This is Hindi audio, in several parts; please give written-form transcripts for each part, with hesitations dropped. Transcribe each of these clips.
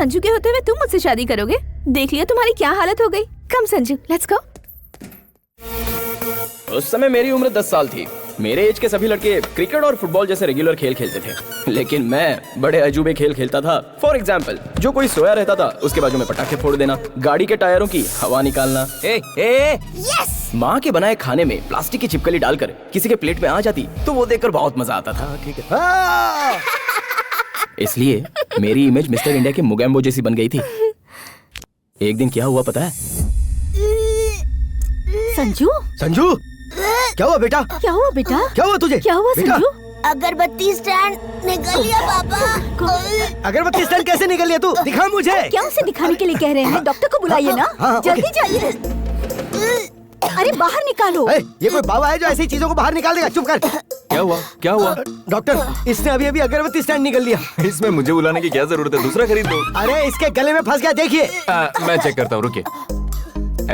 संजू के होते हुए तुम मुझसे शादी करोगे? देख लिया तुम्हारी क्या हालत हो गई। कम संजू, लेट्स गो। उस समय मेरी उम्र 10 साल थी। मेरे एज के सभी लड़के क्रिकेट और फुटबॉल जैसे रेगुलर खेल खेलते थे, लेकिन मैं बड़े अजूबे खेल खेलता था। फॉर एग्जाम्पल, जो कोई सोया रहता था उसके बाजू में पटाखे फोड़ देना, गाड़ी के टायरों की हवा निकालना। यस। माँ के बनाए खाने में प्लास्टिक की छिपकली डालकर किसी के प्लेट में आ जाती तो वो देखकर बहुत मजा आता था। ठीक है, इसलिए मेरी इमेज मिस्टर इंडिया के मुगैम्बो जैसी बन गई थी। एक दिन क्या हुआ पता है? संजू, संजू, क्या हुआ बेटा? क्या हुआ बेटा? क्या हुआ तुझे? क्या हुआ बेटा? संजू? अगरबत्ती स्टैंड निकल गया पापा। अगरबत्ती स्टैंड कैसे निकल लिया तू? दिखा मुझे। क्या उसे दिखाने के लिए कह रहे हैं? डॉक्टर को बुलाइए ना। हाँ, जल्दी जाइए। अरे बाहर निकालो। ये कोई बाबा है जो ऐसी चीजों को बाहर निकाल देगा? चुप कर। क्या हुआ? क्या हुआ? डॉक्टर, इसने अभी अभी अगरबत्ती स्टैंड निकल लिया। इसमें मुझे बुलाने की क्या जरूरत है? दूसरा खरीद दो। अरे इसके गले में फंस गया, देखिए। मैं चेक करता हूँ, रुकिए।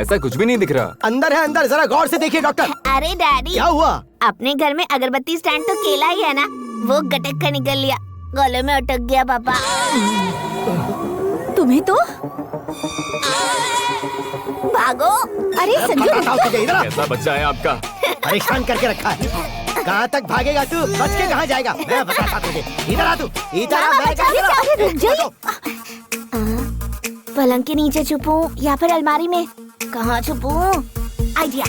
ऐसा कुछ भी नहीं दिख रहा। अंदर है, अंदर, जरा गौर से देखिए डॉक्टर। अरे डैडी, क्या हुआ? अपने घर में अगरबत्ती स्टैंड तो केला ही है ना, वो गटक कर निकल लिया, गले में अटक गया पापा। तुम्हें तो भागो। अरे संजू, कैसा बच्चा है आपका? परेशान करके रखा है। कहाँ तक भागेगा तू? बच के कहाँ जाएगा? मैं बताता तुझे। इधर आ तू, इधर आ। अरे रुक जाइए। पलंग के नीचे छुपूं या फिर अलमारी में? कहाँ छुपूं? आइडिया।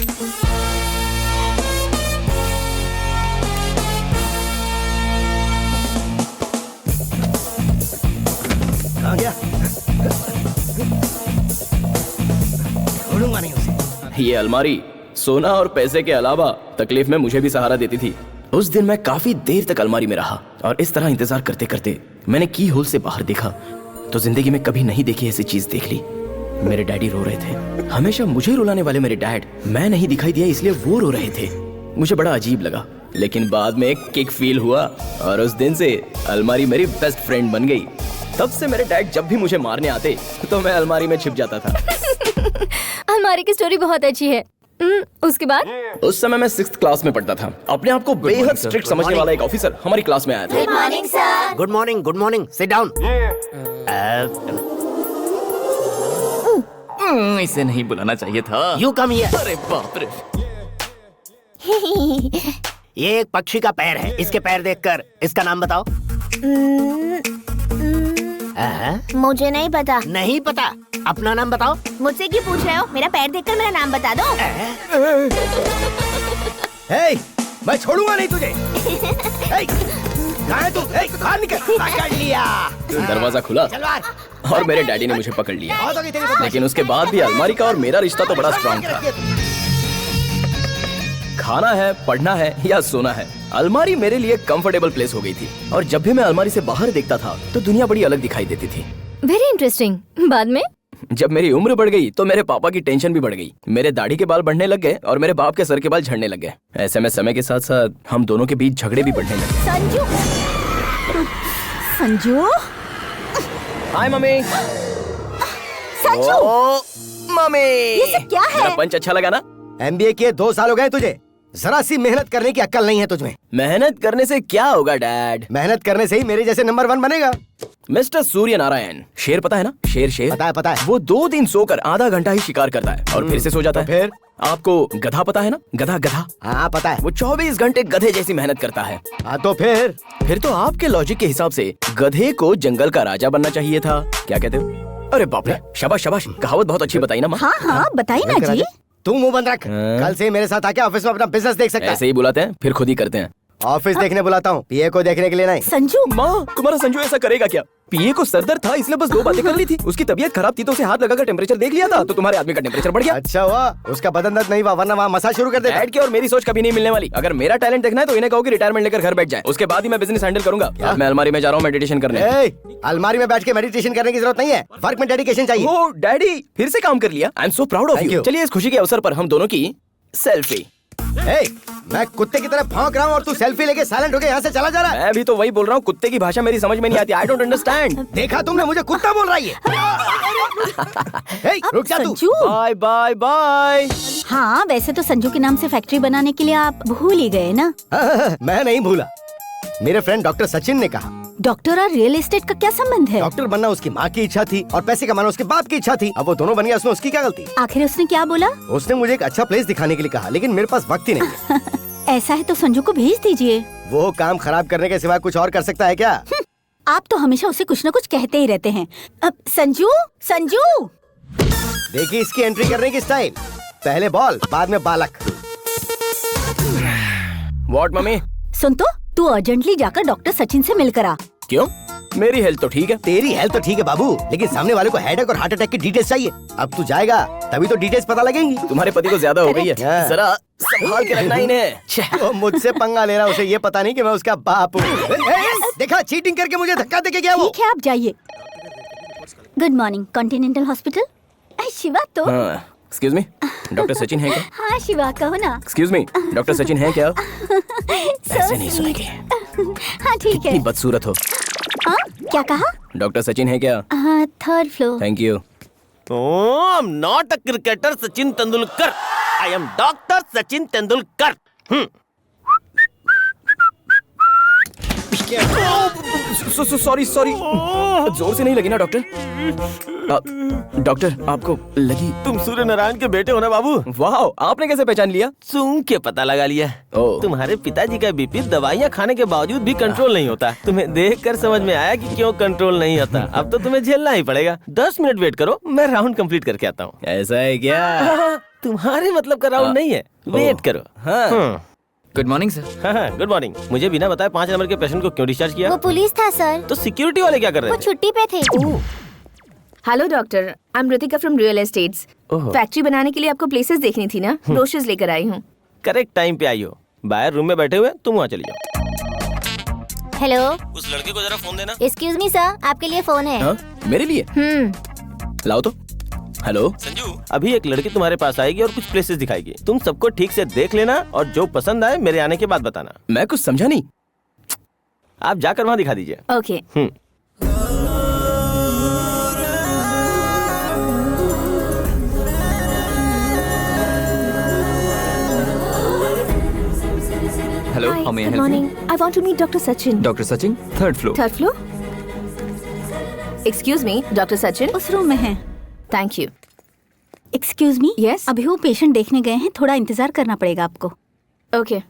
कहाँ गया? छोड़ूंगा नहीं उसे। ये अलमारी सोना और पैसे के अलावा तकलीफ में मुझे भी सहारा देती थी। उस दिन मैं काफी देर तक अलमारी में रहा और इस तरह इंतजार करते करते मैंने की होल से बाहर देखा तो जिंदगी में कभी नहीं देखी ऐसी चीज देख ली। मेरे डैडी रो रहे थे। हमेशा मुझे रुलाने वाले मेरे डैड, मैं नहीं दिखाई दिया इसलिए वो रो रहे थे। मुझे बड़ा अजीब लगा, लेकिन बाद में एक किक फील हुआ और उस दिन से अलमारी मेरी बेस्ट फ्रेंड बन गई। तब से मेरे डैड जब भी मुझे मारने आते तो मैं अलमारी में छिप जाता था। अलमारी की स्टोरी बहुत अच्छी है। उसके बाद? उस समय मैं 6th क्लास में पढ़ता था। अपने आप को बेहद स्ट्रिक्ट समझने वाला एक ऑफिसर हमारी क्लास में आया था। Good morning sir. Good morning, good morning. Sit down. इसे नहीं बुलाना चाहिए था। You come here. अरे बाप रे। ये एक पक्षी का पैर है। इसके पैर देखकर इसका नाम बताओ। मुझे नहीं पता। नहीं पता? अपना नाम बताओ। मुझसे क्यों पूछ रहे हो? मेरा पैर देखकर मेरा नाम बता दो। हे, मैं छोड़ूंगा नहीं तुझे। हे, कहाँ है तू? हे, बाहर निकल। पकड़ लिया। दरवाजा खुला तलवार। और मेरे डैडी ने मुझे पकड़ लिया। बहुत हो गई तेरी बदमाशी। लेकिन उसके बाद भी अलमारी का और मेरा रिश्ता तो बड़ा स्ट्रांग था। खाना है, पढ़ना है या सोना है, अलमारी मेरे लिए कंफर्टेबल प्लेस हो गई थी। और जब भी मैं अलमारी से बाहर देखता था तो दुनिया बड़ी अलग दिखाई देती थी। Very interesting. बाद में जब मेरी उम्र बढ़ गई तो मेरे पापा की टेंशन भी बढ़ गई। मेरे दाढ़ी के बाल बढ़ने लग गए और मेरे बाप के सर के बाल झड़ने लग गए। ऐसे में समय के साथ साथ हम दोनों के बीच झगड़े भी बढ़ने लगे। संजू, संजू, हाय मम्मी। संजू, ओ मम्मी, ये सब क्या है? मेरा पंच अच्छा लगा ना? MBA किए 2 साल हो गए तुझे। जरा सी मेहनत करने की अक्ल नहीं है तुझमें। मेहनत करने से क्या होगा डैड? मेहनत करने से ही मेरे जैसे नंबर 1 बनेगा। मिस्टर सूर्य नारायण, शेर पता है ना? शेर। पता है, पता है। वो 2 दिन सोकर आधा घंटा ही शिकार करता है और फिर से सो जाता है। फिर? आपको गधा पता है ना? गधा। हाँ पता है। वो 24 घंटे गधे जैसी मेहनत करता है। हाँ तो फिर तो आपके लॉजिक के हिसाब से गधे को जंगल का राजा बनना चाहिए था। क्या कहते हो? अरे बाप रे, शाबाश, कहावत बहुत अच्छी बताई ना माँ। हाँ बताइए ना जी। तू मुंह बंद रख। कल से मेरे साथ आके ऑफिस में अपना बिजनेस देख सकता है। ऐसे ही बुलाते हैं फिर खुद ही करते हैं। ऑफिस देखने बुलाता हूँ, पीए को देखने के लिए नहीं। संजू, माँ, तुम्हारा संजू ऐसा करेगा क्या? पीए को सरदर्द था इसलिए बस 2 बातें कर ली थी। उसकी तबीयत खराब थी तो उसे हाथ लगाकर टेम्परेचर देख लिया था तो तुम्हारे आदमी का टेम्परेचर बढ़ गया। अच्छा हुआ उसका बदन दर्द नहीं हुआ, वरना वहाँ मसाज शुरू कर देता। डैड की और मेरी सोच कभी नहीं मिलने वाली। अगर मेरा टैलेंट देखना है तो इन्हें कहो कि रिटायरमेंट लेकर घर बैठ जाए, उसके बाद ही मैं बिजनेस हैंडल करूंगा। अब मैं अलमारी में जा रहा हूँ मेडिटेशन करने। अलमारी में बैठ के मेडिटेशन करने की जरूरत नहीं है, वर्क में डेडिकेशन चाहिए। ओ डैडी, फिर से काम कर लिया। I am so proud of you. चलिए इस खुशी के अवसर पर हम दोनों की सेल्फी। मैं कुत्ते की तरह भौंक रहा हूँ और तू सेल्फी लेके साइलेंट होके यहाँ से चला जा रहा है। मैं भी तो वही बोल रहा हूँ, कुत्ते की भाषा मेरी समझ में नहीं आती। I don't understand. देखा तुमने, मुझे कुत्ता बोल रही है। रुक जा तू। संजू, बाय। हाँ वैसे तो संजू के नाम से फैक्ट्री बनाने के लिए आप भूल ही गए ना। मैं नहीं भूला। मेरे फ्रेंड डॉक्टर सचिन ने कहा डॉक्टर और रियल एस्टेट का क्या संबंध है? डॉक्टर बनना उसकी माँ की इच्छा थी और पैसे कमाना उसके बाप की इच्छा थी। अब वो दोनों बन गया, उसमें उसकी क्या गलती? आखिर उसने क्या बोला? उसने मुझे एक अच्छा प्लेस दिखाने के लिए कहा, लेकिन मेरे पास वक्त ही नहीं है। ऐसा है तो संजू को भेज दीजिए। वो काम खराब करने के सिवा कुछ और कर सकता है क्या? आप तो हमेशा उसे कुछ न कुछ कहते ही रहते हैं। अब संजू, संजू! देखिए इसकी एंट्री करने की स्टाइल, पहले बॉल बाद में बालक। What mummy? सुन तो, तू अर्जेंटली जाकर डॉक्टर सचिन से मिलकर आ। क्यों? मेरी हेल्थ तो ठीक है। तेरी हेल्थ तो ठीक है बाबू, लेकिन सामने वाले को हेडेक और हार्ट अटैक की डिटेल्स चाहिए। अब तू जाएगा तभी तो डिटेल्स पता लगेंगी। तुम्हारे पति को ज्यादा हो गई है, हाँ। जरा संभाल के रखना इन्हें। वो मुझसे पंगा ले रहा, उसे ये पता नहीं कि मैं उसका बाप हूँ। देखा, चीटिंग करके मुझे धक्का देके गया वो। ठीक है, आप जाइए। Good morning, continental hospital. Shiva तो। एक्सक्यूज मी, डॉक्टर सचिन है क्या? हाँ शिवा, कहो ना। एक्सक्यूज मी, डॉक्टर सचिन है क्या? ऐसे नहीं सुनेंगे। हाँ ठीक है। कितनी बदसूरत हो। हाँ, क्या कहा? डॉक्टर सचिन है क्या? हाँ, third floor. Thank you. Oh, I'm not a cricketer Sachin Tendulkar. I am Dr. Sachin Tendulkar. Sorry जोर से नहीं लगी ना डॉक्टर? डॉक्टर आपको लगी? तुम सूर्य नारायण के बेटे हो ना बाबू? वाह, आपने कैसे पहचान लिया? सूंघ के पता लगा लिया। ओह। तुम्हारे पिताजी का बीपी दवाइयाँ खाने के बावजूद भी कंट्रोल नहीं होता। तुम्हें देखकर समझ में आया कि क्यों कंट्रोल नहीं होता। अब तो तुम्हें झेलना ही पड़ेगा। 10 मिनट वेट करो, मैं राउंड कंप्लीट करके आता हूँ। ऐसा है क्या? तुम्हारे मतलब का राउंड नहीं है, वेट करो। हाँ। Good morning sir. हाँ, गुड मॉर्निंग। मुझे बिना बताए 5 नंबर के पेशेंट को क्यों डिस्चार्ज किया? वो पुलिस था सर, तो सिक्योरिटी वाले क्या कर रहे वो थे? छुट्टी पे थे। Hello doctor, I am Ritika from real estates. Oh. Factory बनाने के लिए आपको प्लेसेस देखनी थी ना, ब्रोशर्स लेकर आई हूँ। करेक्ट टाइम पे आई हो। बाहर रूम में बैठे हुए, तुम वहाँ चली जाओ। हेलो, उस लड़के को जरा फोन देना। एक्सक्यूज मी सर, आपके लिए फोन है। हाँ? मेरे लिए? लाओ तो। हेलो संजू, अभी एक लड़की तुम्हारे पास आएगी और कुछ प्लेसेस दिखाएगी। तुम सबको ठीक से देख लेना और जो पसंद आए मेरे आने के बाद बताना। मैं कुछ समझा नहीं। आप जाकर वहाँ दिखा दीजिए। Okay. Hello, how may I help you? Morning, I want to meet doctor Sachin. Doctor Sachin, third floor. Third floor. Excuse me, doctor Sachin. उस रूम में है। Thank you. Excuse me, Yes? अभी वो पेशेंट देखने गए हैं, थोड़ा इंतजार करना पड़ेगा आपको। ओके।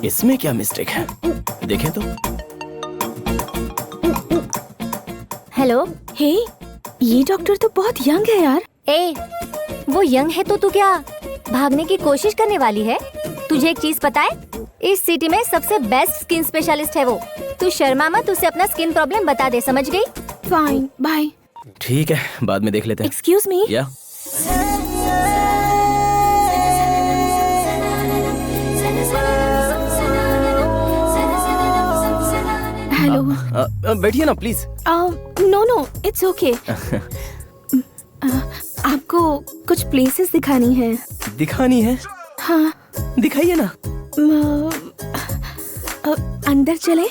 इसमें क्या मिस्टेक है? देखें तो। हेलो, हे, ये डॉक्टर तो बहुत यंग है यार। ए, वो यंग है तो तू क्या भागने की कोशिश करने वाली है? तुझे एक चीज पता है? इस सिटी में सबसे बेस्ट स्किन स्पेशलिस्ट है वो। तू शर्मा मत, उसे अपना स्किन प्रॉब्लम बता दे, समझ गई? Fine, bye. ठीक है, बाद में देख लेते हैं। Excuse me. या हेलो। बैठिए ना please. No no, it's okay. आपको कुछ प्लेसेस दिखानी है। दिखानी है? हाँ। दिखाइए ना। अंदर चले?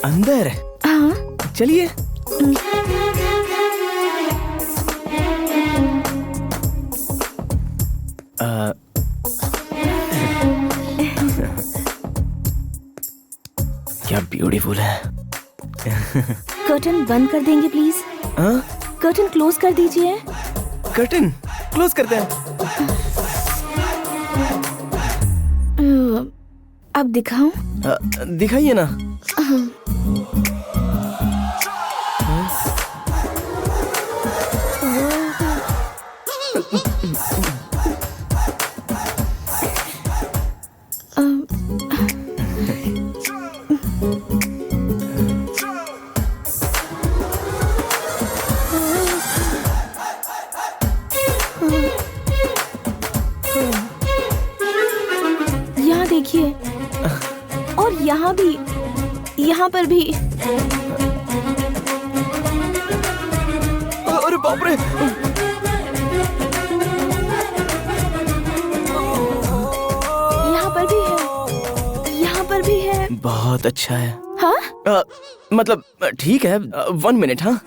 अंदर? हाँ। चलिए। क्या ब्यूटीफुल है। कर्टन बंद कर देंगे प्लीज? हाँ? कर्टन क्लोज कर दीजिए। कर्टन क्लोज करते हैं। अब दिखाऊं? दिखाइए ना। यहाँ देखिए, और यहाँ भी, यहाँ पर भी। अरे बाप रे। यहाँ पर भी है, यहाँ पर भी है। बहुत अच्छा है। हाँ? मतलब ठीक है। 1 मिनट। हाँ।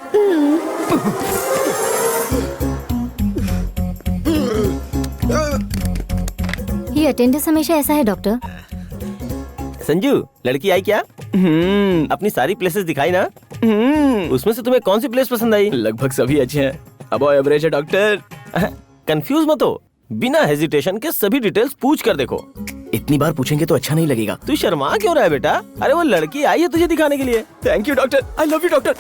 ये अटेंडेंस हमेशा ऐसा है डॉक्टर। संजू, लड़की आई क्या? अपनी सारी प्लेसेस दिखाई ना? उसमें से तुम्हें कौन सी प्लेस पसंद आई? लगभग सभी अच्छे हैं, अबव एवरेज है डॉक्टर। कंफ्यूज मत हो, बिना हेजिटेशन के सभी डिटेल्स पूछ कर देखो। इतनी बार पूछेंगे तो अच्छा नहीं लगेगा। तू शर्मा क्यों रहा है बेटा? अरे वो लड़की आई है तुझे दिखाने के लिए। Thank you doctor, I love you doctor.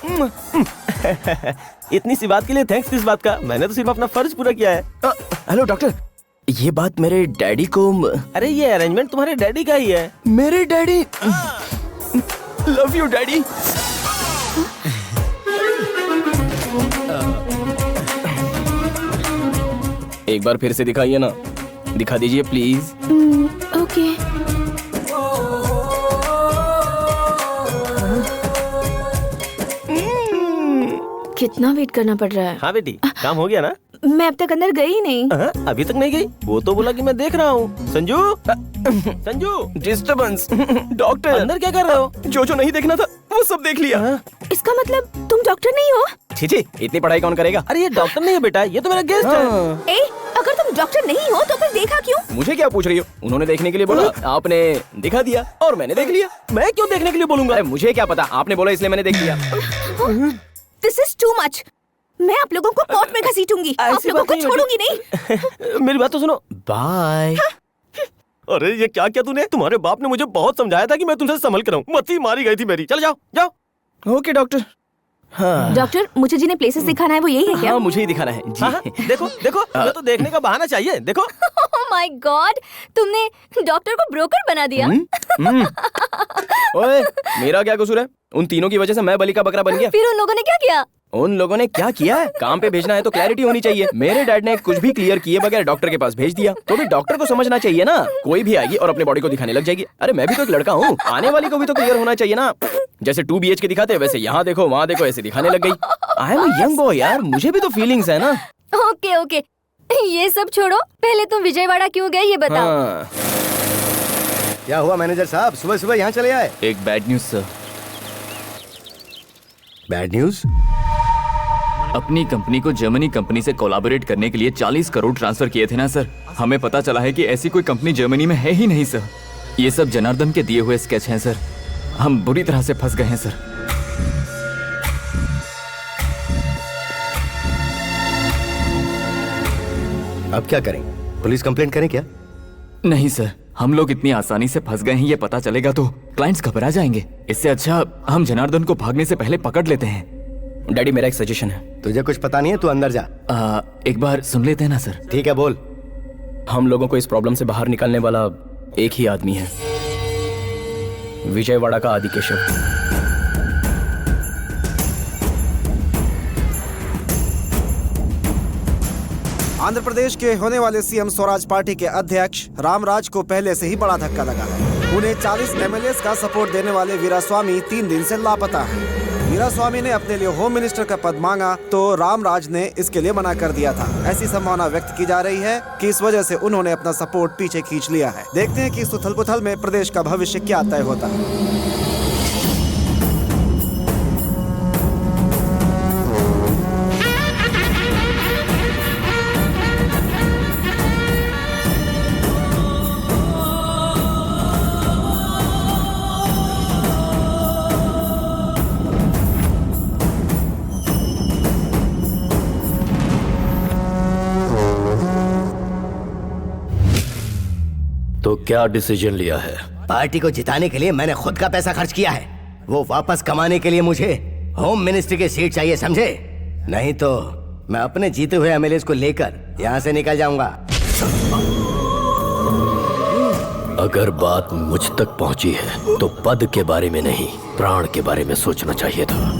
इतनी सी बात के लिए थैंक्स किस बात का? मैंने तो सिर्फ अपना फर्ज पूरा किया है। हेलो डॉक्टर, ये बात मेरे डैडी को। अरे ये अरेंजमेंट तुम्हारे डैडी का ही है। मेरे डैडी, लव यू डैडी। एक बार फिर से दिखाइए ना, दिखा दीजिए प्लीज। ओके। कितना वेट करना पड़ रहा है? हाँ बेटी, काम हो गया ना? मैं अब तक अंदर गई नहीं। अभी तक नहीं गई? वो तो बोला कि मैं देख रहा हूँ। संजू, संजू, डिस्टर्बेंस। डॉक्टर अंदर क्या कर रहे हो? जो नहीं देखना था वो सब देख लिया। इसका मतलब तुम डॉक्टर नहीं हो? छी, इतनी पढ़ाई कौन करेगा? अरे ये डॉक्टर नहीं है बेटा, ये तो मेरा गेस्ट है। ए, अगर तुम डॉक्टर नहीं हो तो फिर देखा क्यों? मुझे क्या पूछ रही हो? उन्होंने देखने के लिए बोला, आपने दिखा दिया और मैंने देख लिया। मैं क्यों देखने के लिए बोलूंगा? अरे मुझे क्या पता, आपने बोला इसलिए मैंने देख लिया। This is too much. मैं आप लोगों को कोर्ट में घसीटूंगी। आप ऐसी लोगों बात को नहीं छोड़ूंगी नहीं। मेरी बात तो सुनो। बाय। अरे ये क्या किया तूने? तुम्हारे बाप ने मुझे बहुत समझाया था कि मैं तुमसे संभल कर रहूं। मती मारी गई थी मेरी। चल जाओ जाओ। Okay doctor. हाँ डॉक्टर, मुझे जिन्हें प्लेसेस दिखाना है वो यही है क्या? हाँ, मुझे ही दिखाना है जी। हाँ, देखो देखो, तुम्हें तो देखने का बहाना चाहिए। देखो। ओह माय गॉड, तुमने डॉक्टर को ब्रोकर बना दिया। ओए, मेरा क्या कसूर है? उन तीनों की वजह से मैं बलि का बकरा बन गया। फिर उन लोगों ने क्या किया? उन लोगों ने क्या किया है? काम पे भेजना है तो क्लैरिटी होनी चाहिए। मेरे डैड ने कुछ भी क्लियर किए बगैर डॉक्टर के पास भेज दिया। तो भी डॉक्टर को समझना चाहिए ना, कोई भी आएगी और अपने बॉडी को दिखाने लग जाएगी। अरे मैं भी तो एक लड़का हूँ, आने वाली को भी तो क्लियर होना चाहिए ना। जैसे 2 BHK दिखाते हैं वैसे यहाँ देखो वहाँ देखो ऐसे दिखाने लग गई। I am a young boy यार, मुझे भी तो फीलिंग्स है ना। ओके ओके, ये सब छोड़ो, पहले तुम विजयवाड़ा क्यों गए ये बताओ। हाँ। क्या हुआ मैनेजर साहब, सुबह सुबह यहाँ चले आए? एक bad news sir. Bad news? अपनी कंपनी को जर्मनी कंपनी से कोलैबोरेट करने के लिए 40 करोड़ ट्रांसफर किए थे ना सर। हमें पता चला है कि ऐसी कोई कंपनी जर्मनी में है ही नहीं सर। ये सब जनार्दन के दिए हुए स्केच हैं सर। हम बुरी तरह से फंस गए हैं सर। अब क्या करें? पुलिस कंप्लेंट करें क्या? नहीं सर, हम लोग इतनी आसानी से फंस गए हैं, ये पता चलेगा तो क्लाइंट्स घबरा जाएंगे। इससे अच्छा हम जनार्दन को भागने से पहले पकड़ लेते हैं। डैडी मेरा एक सजेशन है। तुझे कुछ पता नहीं है, तू अंदर जा। एक बार सुन लेते हैं ना सर। ठीक है बोल। हम लोगों को इस प्रॉब्लम से बाहर निकालने वाला एक ही आदमी है, विजयवाड़ा का आदिकेशव। आंध्र प्रदेश के होने वाले सीएम स्वराज पार्टी के अध्यक्ष रामराज को पहले से ही बड़ा धक्का लगा है। उन्हें 40 MLAs का सपोर्ट देने वाले वीरास्वामी 3 दिन से लापता हैं। वीरास्वामी ने अपने लिए होम मिनिस्टर का पद मांगा तो रामराज ने इसके लिए मना कर दिया था। ऐसी संभावना व्यक्त की जा रही है कि इस वजह से उन्होंने अपना सपोर्ट पीछे खींच लिया है। देखते हैं कि इस उथल पुथल में प्रदेश का भविष्य क्या तय होता है। तो क्या डिसीजन लिया है? पार्टी को जिताने के लिए मैंने खुद का पैसा खर्च किया है। वो वापस कमाने के लिए मुझे होम मिनिस्ट्री की सीट चाहिए, समझे? नहीं तो मैं अपने जीते हुए MLAs को लेकर यहाँ से निकल जाऊंगा। अगर बात मुझ तक पहुंची है तो पद के बारे में नहीं, प्राण के बारे में सोचना चाहिए था।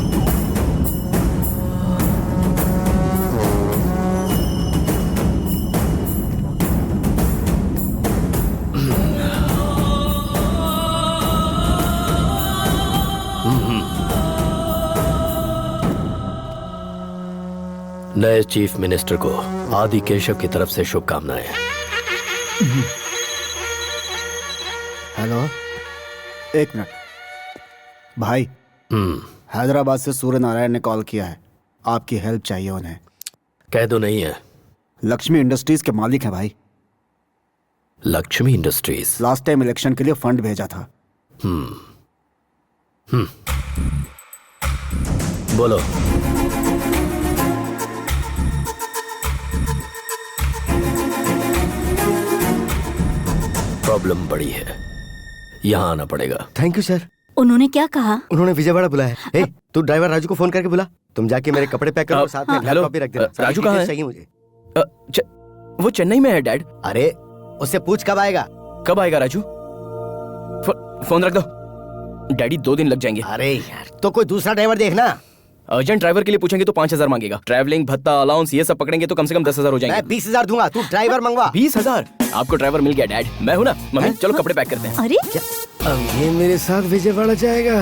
नए चीफ मिनिस्टर को आदि केशव की तरफ से शुभकामनाएं। हेलो, एक मिनट भाई। हैदराबाद से सूर्य नारायण ने कॉल किया है, आपकी हेल्प चाहिए उन्हें। कह दो नहीं है। लक्ष्मी इंडस्ट्रीज के मालिक हैं भाई। Lakshmi industries. Last time election के लिए फंड भेजा था। बोलो। प्रॉब्लम बड़ी है, यहाँ आना पड़ेगा। Thank you sir. उन्होंने क्या कहा? उन्होंने विजयवाड़ा बुलाया है। ए, तू ड्राइवर राजू को फोन करके बुला। तुम जाके मेरे कपड़े पैक करो और साथ में हेलो, लैपटॉप भी रख देना। सारी राजू कहाँ है? डिटेल्स चाहिए मुझे। वो चेन्नई में है डैड। अरे उससे पूछ कब आएगा। कब आएगा राजू? फोन रख दो। डैडी 2 दिन लग जाएंगे। अरे यार, तो कोई दूसरा ड्राइवर देखना। अर्जेंट ड्राइवर के लिए पूछेंगे तो 5,000 मांगेगा। ट्रैवलिंग भत्ता अलाउंस ये सब पकड़ेंगे तो कम से कम 10,000 हो मैं जाएंगे। 20,000 दूंगा, तू ड्राइवर मंगवा। 20,000? आपको ड्राइवर मिल गया डैड। मैं हूँ ना मम्मी, चलो कपड़े पैक करते हैं। अरे अब ये मेरे साथ विजयवाड़ा जाएगा।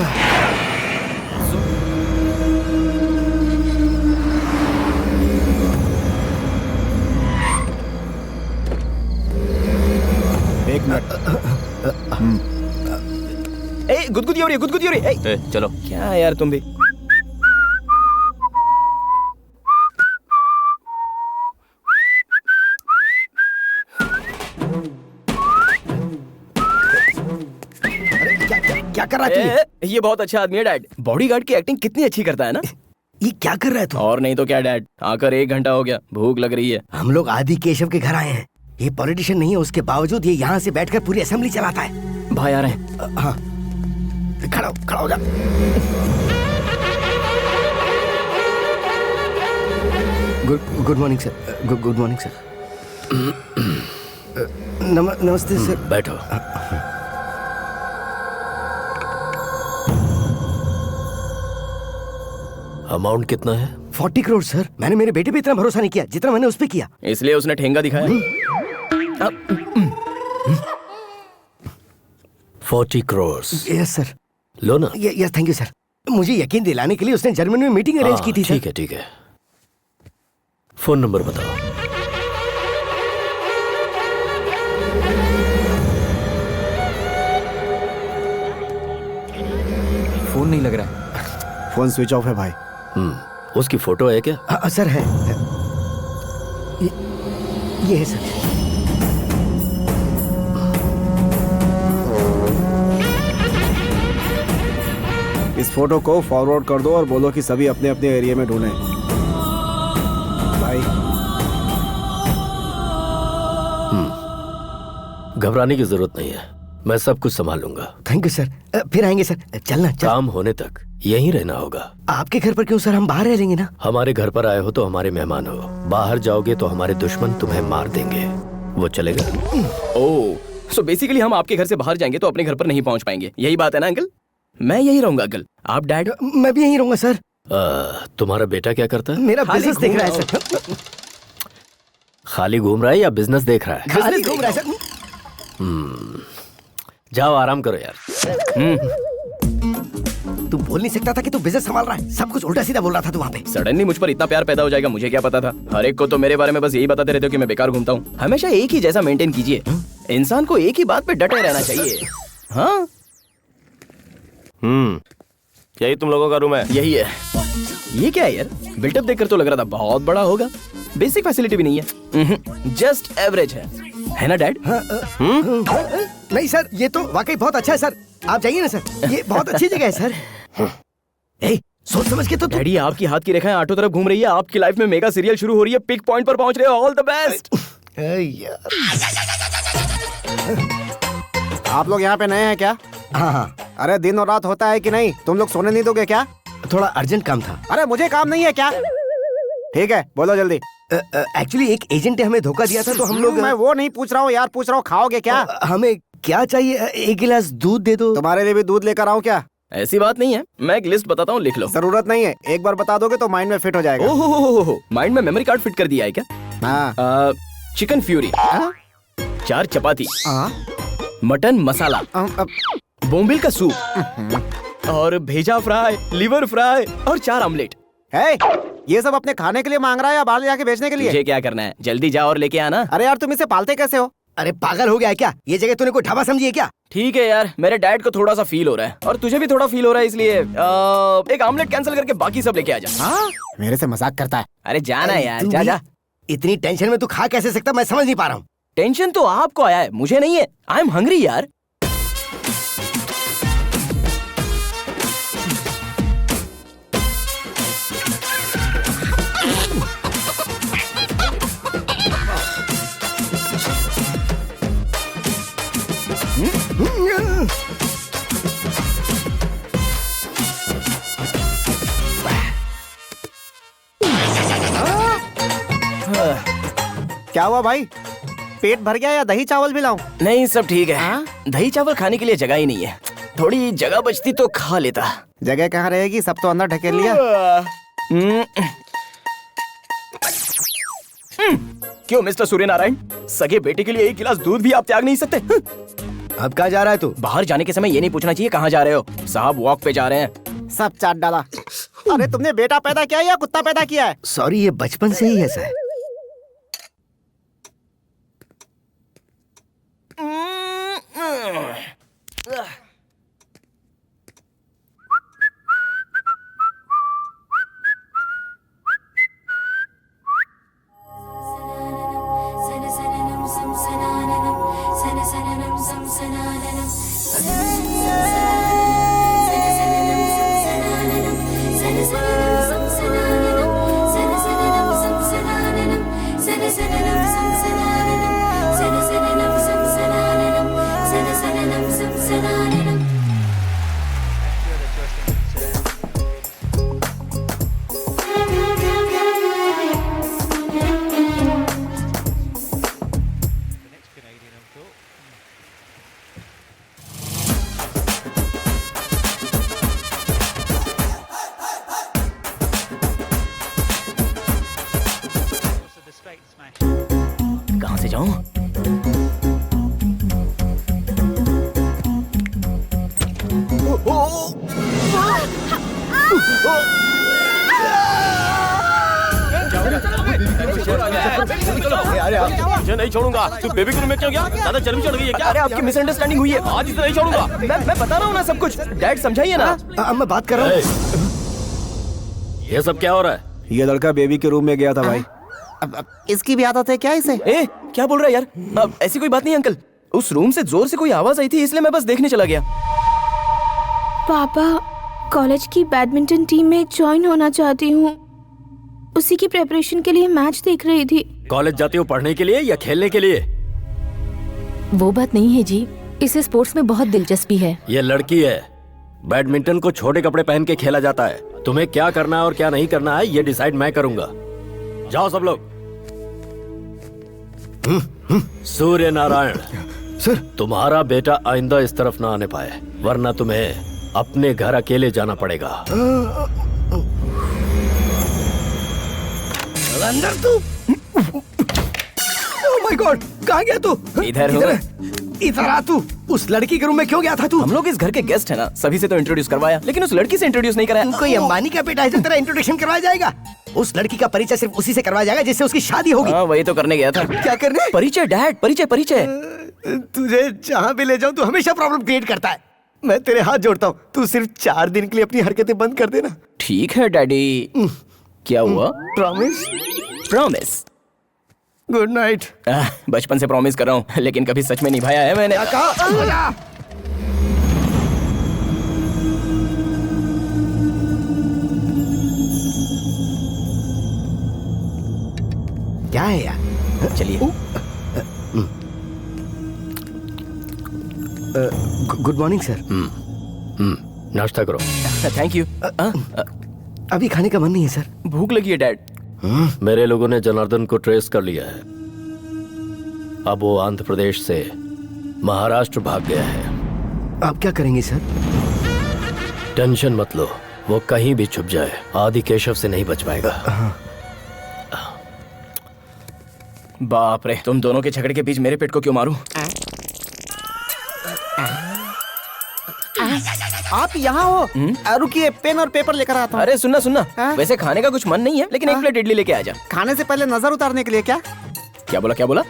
एक मिनट। ए गुदगुदी हो रही है, गुदगुदी हो रही है। ए, चलो। क्या यार तुम भी। क्या कर रहा है तू? ये बहुत अच्छा आदमी है डैड। बॉडीगार्ड की एक्टिंग कितनी अच्छी करता है ना। ये क्या कर रहा है तू? और नहीं तो क्या डैड, आकर 1 घंटा हो गया, भूख लग रही है। हम लोग आदि केशव के घर आए हैं। ये पॉलिटिशियन नहीं है, उसके बावजूद ये यहाँ से बैठकर पूरी असेंबली चलाता है। भाई आ रहे हैं। हाँ, खड़ा हो जा। Good morning sir. Good morning sir. नमस्ते सर। बैठो। अमाउंट कितना है? 40 करोड़ सर। मैंने मेरे बेटे पे इतना भरोसा नहीं किया जितना मैंने उस पे किया। इसलिए उसने ठेंगा दिखाया। 40 करोड़। Yes sir. लो ना। Yes thank you sir. मुझे यकीन दिलाने के लिए उसने जर्मनी में मीटिंग अरेंज की थी। ठीक है ठीक है। फोन नंबर बताओ। फोन नहीं लग रहा है। फोन स्विच ऑफ है भाई। उसकी फोटो है क्या? सर है। ये है सर। इस फोटो को फॉरवर्ड कर दो और बोलो कि सभी अपने अपने एरिया में ढूंढें। भाई घबराने की जरूरत नहीं है, मैं सब कुछ संभाल लूंगा। Thank you sir. फिर आएंगे सर। चलना काम होने तक यहीं रहना होगा। आपके घर पर क्यों सर? हम बाहर रह लेंगे ना। हमारे घर पर आए हो तो हमारे मेहमान हो, बाहर जाओगे तो हमारे दुश्मन तुम्हें मार देंगे। वो चलेगा? ओह, सो बेसिकली हम आपके घर से बाहर जाएंगे तो अपने घर पर नहीं पहुंच पाएंगे, यही बात है ना अंकल? मैं यही रहूंगा अंकल। आप डैड? मैं भी यहीं रहूंगा सर। तुम्हारा बेटा क्या करता है? मेरा बिजनेस देख रहा है सर। खाली घूम रहा है या बिजनेस देख रहा है? खाली घूम रहा है सर। जाओ आराम करो यार। तू बोल नहीं सकता था कि तू बिजनेस संभाल रहा है? सब कुछ उल्टा सीधा बोल रहा था तू वहाँ पे। सडनली मुझ पर इतना प्यार पैदा हो जाएगा, मुझे क्या पता था। हर एक को तो मेरे बारे में बस यही बताते रहते हो कि मैं बेकार घूमता हूँ। हमेशा एक ही जैसा मेंटेन कीजिए। इंसान को एक ही बात पे डटे रहना चाहिए। हाँ यही तुम लोगों का रूम है? यही है। ये क्या है यार? बिल्टअप देखकर तो लग रहा था बहुत बड़ा होगा। बेसिक फैसिलिटी भी नहीं है, जस्ट एवरेज है ना डैड? नहीं सर, ये तो वाकई बहुत अच्छा है सर। आप जाइए ना सर, ये बहुत अच्छी जगह है सर। ए, सोच समझ के तो डैडी आपकी हाथ की रेखाएं आठों तरफ घूम रही है। आपकी लाइफ में मेगा सीरियल शुरू हो रही है, पिक पॉइंट पर पहुंच रहे हो। All the best. आप लोग यहाँ पे नए हैं क्या? हाँ। अरे दिन और रात होता है कि नहीं? तुम लोग सोने नहीं दोगे क्या? थोड़ा अर्जेंट काम था। अरे मुझे काम नहीं है क्या? ठीक है बोलो जल्दी। एक्चुअली एक एजेंट ने हमें धोखा दिया था तो हम लोग। मैं वो नहीं पूछ रहा हूँ यार, पूछ रहा हूँ खाओगे क्या? हमें क्या चाहिए? 1 गिलास दूध दे दो। तुम्हारे लिए भी दूध लेकर आऊँ क्या? ऐसी बात नहीं है, मैं एक लिस्ट बताता हूँ, लिख लो। जरूरत नहीं है, एक बार बता दोगे तो माइंड में फिट हो जाएगा। ओहो, माइंड में मेमोरी कार्ड फिट कर दिया है क्या? हाँ। चिकन फ्यूरी, 4 चपाती, मटन मसाला, बोम्बिल का सूप और भेजा फ्राई, लिवर फ्राई और 4 ऑमलेट। ये सब अपने खाने के लिए मांग रहा है या बाहर ले जाके बेचने के लिए? मुझे क्या करना है, जल्दी जा और लेके आना। अरे यार तुम इसे पालते कैसे हो? अरे पागल हो गया है क्या? ये जगह तूने कोई ढाबा समझी है क्या? ठीक है यार, मेरे डैड को थोड़ा सा फील हो रहा है और तुझे भी थोड़ा फील हो रहा है, इसलिए एक ऑमलेट कैंसिल करके बाकी सब लेके आ जा। मेरे से मजाक करता है? अरे जाना यार, जा जा। इतनी टेंशन में तू खा कैसे सकता, मैं समझ नहीं पा रहा हूँ। टेंशन तो आपको आया है, मुझे नहीं है। आई एम हंग्री यार। क्या हुआ भाई, पेट भर गया या दही चावल भी लाऊं? नहीं, सब ठीक है। दही चावल खाने के लिए जगह ही नहीं है। थोड़ी जगह बचती तो खा लेता। जगह कहाँ रहेगी, सब तो अंदर ढकेल लिया। क्यों मिस्टर सूर्यनारायण, सगे बेटे के लिए एक गिलास दूध भी आप त्याग नहीं सकते? अब कहाँ जा रहा है तू? बाहर जाने के समय ये नहीं पूछना चाहिए कहाँ जा रहे हो। साहब वॉक पे जा रहे हैं। सब चाट डाला। अरे तुमने बेटा पैदा किया है या कुत्ता पैदा किया है? सॉरी, ये बचपन से ही ऐसा है। कहाँ से जाऊं? मुझे नहीं छोड़ूंगा। तू बेबी के रूम में क्यों गया? ज्यादा चर्बी चढ़ गई है क्या? अरे आपकी मिसअंडरस्टैंडिंग हुई है। आज इसे नहीं छोड़ूंगा। मैं बता रहा हूँ ना सब कुछ। डैड समझाइए ना। अब मैं बात कर रहा हूँ। ये सब क्या हो रहा है? ये लड़का बेबी के रूम में गया था भाई। अब इसकी भी आदत है क्या इसे? ए, क्या बोल रहा है यार? अब ऐसी कोई बात नहीं अंकल। उस रूम से जोर से कोई आवाज आई थी, इसलिए मैं बस देखने चला गया। पापा, कॉलेज की बैडमिंटन टीम में ज्वाइन होना चाहती हूँ। उसी की प्रेपरेशन के लिए मैच देख रही थी। कॉलेज जाती हो पढ़ने के लिए या खेलने के लिए? वो बात नहीं है जी, इसे स्पोर्ट्स में बहुत दिलचस्पी है। ये लड़की है। बैडमिंटन को छोटे कपड़े पहन के खेला जाता है। तुम्हें क्या करना है और क्या नहीं करना है ये डिसाइड मैं करूंगा। जाओ सब लोग। सूर्य नारायण सर, तुम्हारा बेटा आइंदा इस तरफ ना आने पाए, वरना तुम्हें अपने घर अकेले जाना पड़ेगा। अंदर तू। ओह माय गॉड, कहाँ गया तू? इधर हूँ। इधर आ तू। उस लड़की के रूम में क्यों गया था तू? हम लोग इस घर के गेस्ट है ना, सभी से तो इंट्रोड्यूस करवाया, लेकिन उस लड़की से इंट्रोड्यूस नहीं कराया। तू कोई अंबानी का बेटा है जो तेरा इंट्रोडक्शन करवाया जाएगा? उस लड़की का परिचय सिर्फ उसी से करवाया जाएगा जिससे उसकी शादी होगी। हाँ, वही तो करने गया था। क्या करने? परिचय डैड, परिचय परिचय। तुझे जहाँ भी ले जाऊँ तू हमेशा प्रॉब्लम क्रिएट करता है। मैं तेरे हाथ जोड़ता हूँ, तू सिर्फ 4 दिन के लिए अपनी हरकतें बंद कर देना। ठीक है डैडी। क्या हुआ? प्रॉमिस? प्रॉमिस। Good night. बचपन से प्रॉमिस कर रहा हूँ, लेकिन कभी सच में निभाया है मैंने। क्या है यार? चलिए। Good morning sir. नाश्ता करो। Thank you. अभी खाने का मन नहीं है सर। भूख लगी है डैड। मेरे लोगों ने जनार्दन को ट्रेस कर लिया है। अब वो आंध्र प्रदेश से महाराष्ट्र भाग गया है। आप क्या करेंगे सर? टेंशन मत लो, वो कहीं भी छुप जाए आदि केशव से नहीं बच पाएगा। बाप रे, तुम दोनों के झगड़े के बीच मेरे पेट को क्यों मारूं? आप यहाँ हो? रुकिए, पेन और पेपर लेकर आता हूँ। अरे सुनना सुनना, हाँ? वैसे खाने का कुछ मन नहीं है, लेकिन एक प्लेट इडली लेके आ जा। खाने से पहले नजर उतारने के लिए क्या? क्या बोला क्या बोला?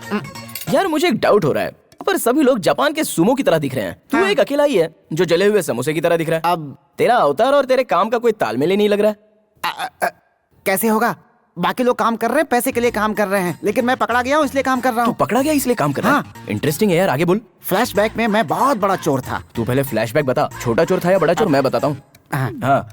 यार मुझे एक डाउट हो रहा है, पर सभी लोग जापान के सुमो की तरह दिख रहे हैं। तू एक अकेला ही है जो जले हुए समोसे की तरह दिख रहा है। अब तेरा अवतार और तेरे काम का कोई तालमेल ही नहीं लग रहा है। कैसे होगा? बाकी लोग काम कर रहे हैं, पैसे के लिए काम कर रहे हैं, लेकिन मैं पकड़ा गया हूँ इसलिए काम कर रहा तू हूँ। पकड़ा गया इसलिए काम कर रहा है? इंटरेस्टिंग है यार, आगे बोल। फ्लैशबैक में मैं बहुत बड़ा चोर था। तू पहले फ्लैशबैक बता, छोटा चोर था या बड़ा चोर, मैं बताता हूँ। हाँ।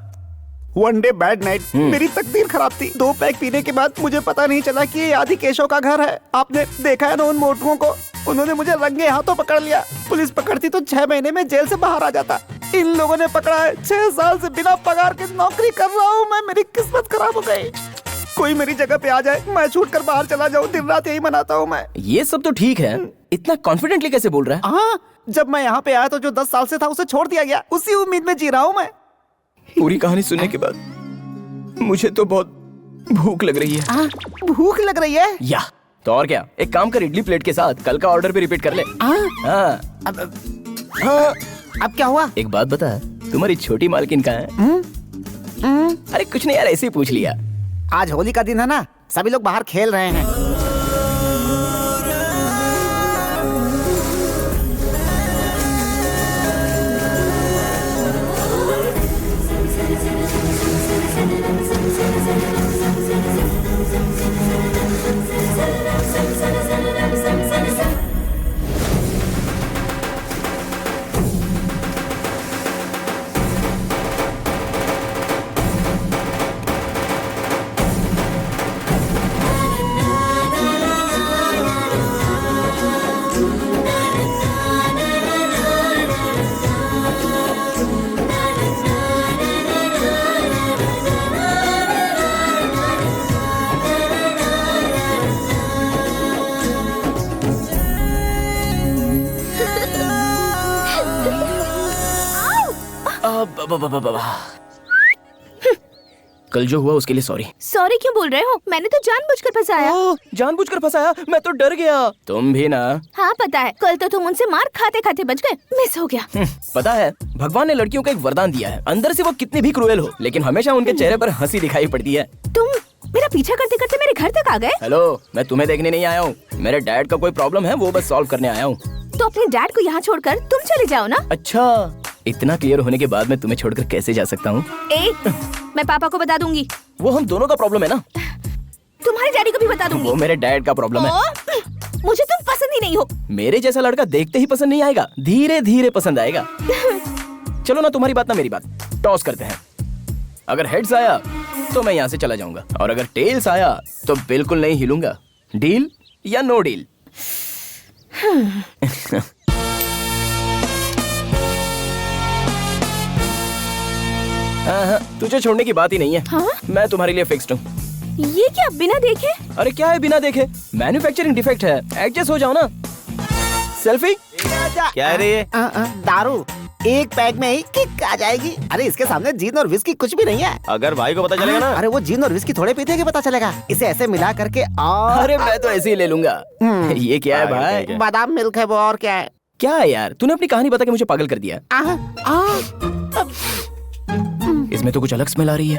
वन डे बैड नाइट, मेरी तकदीर खराब थी। 2 पैक पीने के बाद मुझे पता नहीं चला कि ये आदि केशव का घर है। आपने देखा है ना उन मोटुओं को, उन्होंने मुझे रंगे हाथों पकड़ लिया। पुलिस पकड़ती तो 6 महीने में जेल से बाहर आ जाता। इन लोगों ने पकड़ा है, 6 साल से बिना पगार के नौकरी कर रहा हूँ मैं। मेरी किस्मत खराब हो गई। कोई मेरी जगह पे आ जाए, मैं छूट कर बाहर चला जाऊँ। दिन रात यही मनाता हूँ मैं। ये सब तो ठीक है, इतना कॉन्फिडेंटली कैसे बोल रहा है? हाँ, जब मैं यहाँ पे आया तो जो 10 साल से था उसे छोड़ दिया गया। उसी उम्मीद में जी रहा हूँ मैं। पूरी कहानी सुनने के बाद मुझे तो बहुत भूख लग रही है। भूख लग रही है? या तो और क्या, एक काम कर, इडली प्लेट के साथ कल का ऑर्डर भी रिपीट कर ले। हाँ। अब क्या हुआ? एक बात बता, तुम्हारी छोटी मालकिन कहाँ है? अरे कुछ नहीं यार, ऐसे ही पूछ लिया। आज होली का दिन है ना, सभी लोग बाहर खेल रहे हैं। कल जो हुआ उसके लिए सॉरी। सॉरी क्यों बोल रहे हो? मैंने तो जानबूझकर फंसाया। जानबूझकर फंसाया? मैं तो डर गया। तुम भी ना? हाँ पता है, कल तो तुम उनसे मार खाते खाते बच गए। मिस हो गया। पता है, भगवान ने लड़कियों को एक वरदान दिया है। अंदर से वो कितनी भी क्रूएल हो, लेकिन हमेशा उनके चेहरे पर हंसी दिखाई पड़ती है। तुम मेरा पीछा करते करते मेरे घर तक आ गए। हेलो, मैं तुम्हें देखने नहीं आया हूँ। मेरे डैड का कोई प्रॉब्लम है, वो बस सॉल्व करने आया हूँ। तो अपने डैड को यहाँ छोड़कर तुम चले जाओ ना। अच्छा, इतना क्लियर होने के बाद मैं तुम्हें छोड़कर कैसे जा सकता हूँ? मैं पापा को बता दूंगी। वो हम दोनों का प्रॉब्लम है ना। तुम्हारे डैडी को भी बता दूंगी। वो मेरे डैड का प्रॉब्लम है। मुझे तुम पसंद ही नहीं हो। मेरे जैसा लड़का देखते ही पसंद नहीं आएगा, धीरे धीरे पसंद आएगा। चलो ना, तुम्हारी बात ना मेरी बात, टॉस करते हैं। अगर हेड्स आया तो मैं यहाँ से चला जाऊंगा, और अगर टेल्स आया तो बिल्कुल नहीं हिलूंगा। डील या नो डील? तुझे छोड़ने की बात ही नहीं है। हाँ? मैं तुम्हारे लिए फिक्स्ड हूँ। ये क्या बिना देखे? अरे क्या है बिना देखे? मैन्युफैक्चरिंग डिफेक्ट है, एडजस्ट हो जाओ ना। सेल्फी? क्या है रे ये? दारू। एक पैक में ही किक आ जाएगी। अरे इसके सामने जीन और विस्की कुछ भी नहीं है। अगर भाई को पता चलेगा ना। अरे वो जीन और विस्की थोड़े पीते हैं कि पता चलेगा। इसे ऐसे मिला करके और अरे मैं तो ऐसे ही ले लूंगा। ये क्या है भाई? बादाम मिल्क है वो, और क्या है? क्या है यार, तूने अपनी कहानी बता के मुझे पागल कर दिया। इसमें तो कुछ अलग स्मेल आ रही है।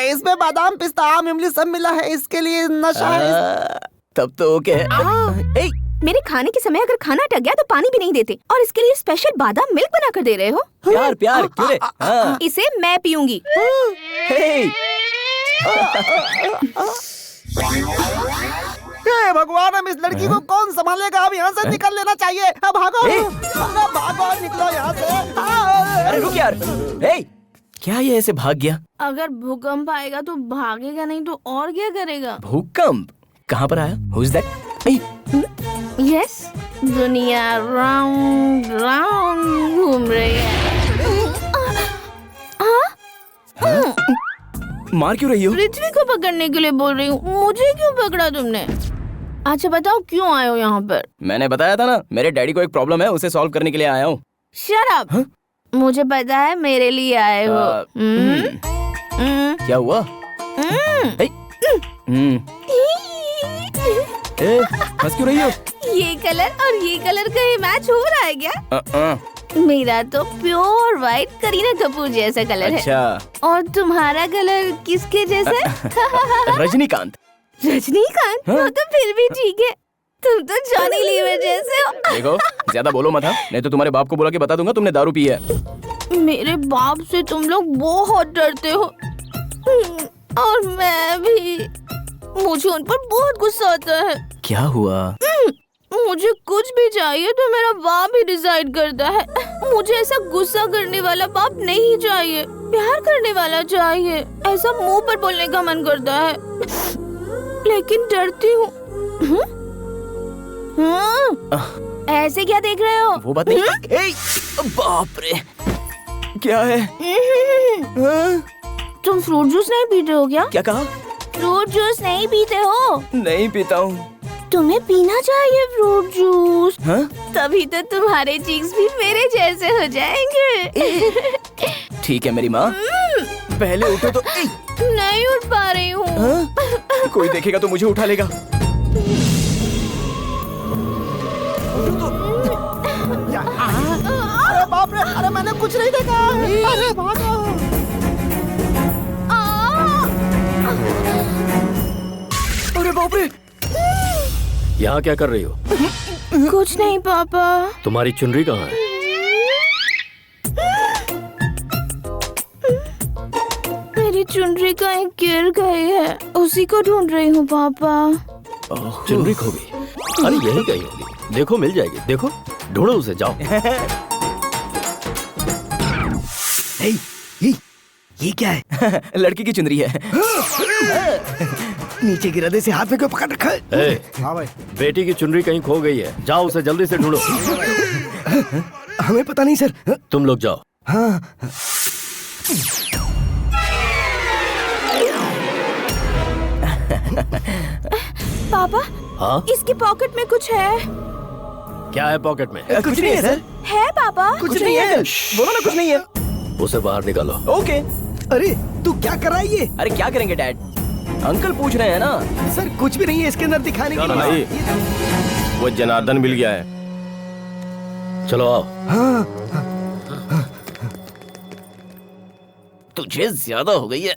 इसमें बादाम, पिस्ता, आम, इमली सब मिला है। इसके लिए नशा है। तब तो ओके है। मेरे खाने के समय अगर खाना अटक गया तो पानी भी नहीं देते, और इसके लिए स्पेशल बादाम मिल्क बना कर दे रहे हो। प्यार प्यार क्यों रे? हाँ। इसे मैं पीऊंगी। हे, हे भगवान, हम इस लड़की को कौन संभालेगा? अब यहाँ से निकल लेना चाहिए। अब भागो, भागो, निकलो यहाँ से। अरे रुक यार। हे, क्या ये ऐसे भाग गया? अगर भूकंप आएगा तो भागेगा, नहीं तो और क्या करेगा? भूकंप? कहाँ पर आया? Who is that? यस, दुनिया राउंड राउंड घूम रही है। मार क्यों रही हो? पृथ्वी को पकड़ने के लिए बोल रही हूँ। मुझे क्यों पकड़ा तुमने? अच्छा बताओ, क्यों आए हो यहाँ पर? मैंने बताया था ना, मेरे डैडी को एक प्रॉब्लम है, उसे सॉल्व करने के लिए आया हूँ। Shut up. मुझे पता है मेरे लिए आए हो। क्या हुआ? हंस क्यों रही हो? ये कलर और ये कलर कहीं मैच हो रहा है क्या? मेरा तो प्योर व्हाइट करीना कपूर जैसा कलर है। अच्छा। और तुम्हारा कलर किसके जैसा है? रजनीकांत। रजनीकांत? वो तो फिर भी ठीक है। तुम तो जॉनी लीवर जैसे हो। देखो, ज्यादा बोलो मत, नहीं तो तुम्हारे बाप को बुला के बता दूंगा तुमने दारू पी है। मेरे बाप से तुम लोग बहुत डरते हो, और मैं भी। मुझे उन पर बहुत गुस्सा आता है। क्या हुआ? मुझे कुछ भी चाहिए तो मेरा बाप ही डिसाइड करता है। मुझे ऐसा गुस्सा करने वाला बाप नहीं चाहिए, प्यार करने वाला चाहिए। ऐसा मुंह पर बोलने का मन करता है, लेकिन डरती हूँ। ऐसे क्या देख रहे हो? वो बात नहीं। ए, बाप रे, क्या है? तुम फ्रूट जूस नहीं पीते हो क्या? क्या कहा? फ्रूट जूस नहीं पीते हो? नहीं पीता हूँ। तुम्हें पीना चाहिए फ्रूट जूस। हाँ? तभी तो तुम्हारे चीक्स भी मेरे जैसे हो जाएंगे। ठीक है मेरी माँ, पहले उठो तो। नहीं उठ पा रही हूँ। हाँ? कोई देखेगा तो मुझे उठा लेगा। अरे बाप रे, अरे मैंने कुछ नहीं देखा। अरे भागो। अरे बाप रे, यहाँ क्या कर रही हो? कुछ नहीं पापा। तुम्हारी चुनरी कहाँ है? मेरी चुनरी कहीं गिर गई है, उसी को ढूंढ रही हूँ पापा। चुनरी खो गई? अरे यही कहीं होगी, देखो मिल जाएगी। देखो, ढूंढो उसे, जाओ। ये क्या है? लड़की की चुनरी है। नीचे गिरा दे, से हाथ में क्यों पकड़ रखा है? हाँ भाई, बेटी की चुनरी कहीं खो गई है, जाओ उसे जल्दी से ढूंढो। हमें पता नहीं सर। तुम लोग जाओ। हाँ। पापा, हाँ, इसकी पॉकेट में कुछ है। क्या है पॉकेट में? कुछ नहीं है सर। है पापा? कुछ नहीं है। बोलो ना कुछ नहीं है। उसे बाहर निकालो। ओके। अरे तू क्या कर रहा है ये? अरे क्या करेंगे डैड, अंकल पूछ रहे हैं ना। सर कुछ भी नहीं है इसके अंदर दिखाने के भाई, लिए। वो जनार्दन मिल गया है। चलो आओ। तुझे ज्यादा हो गई है।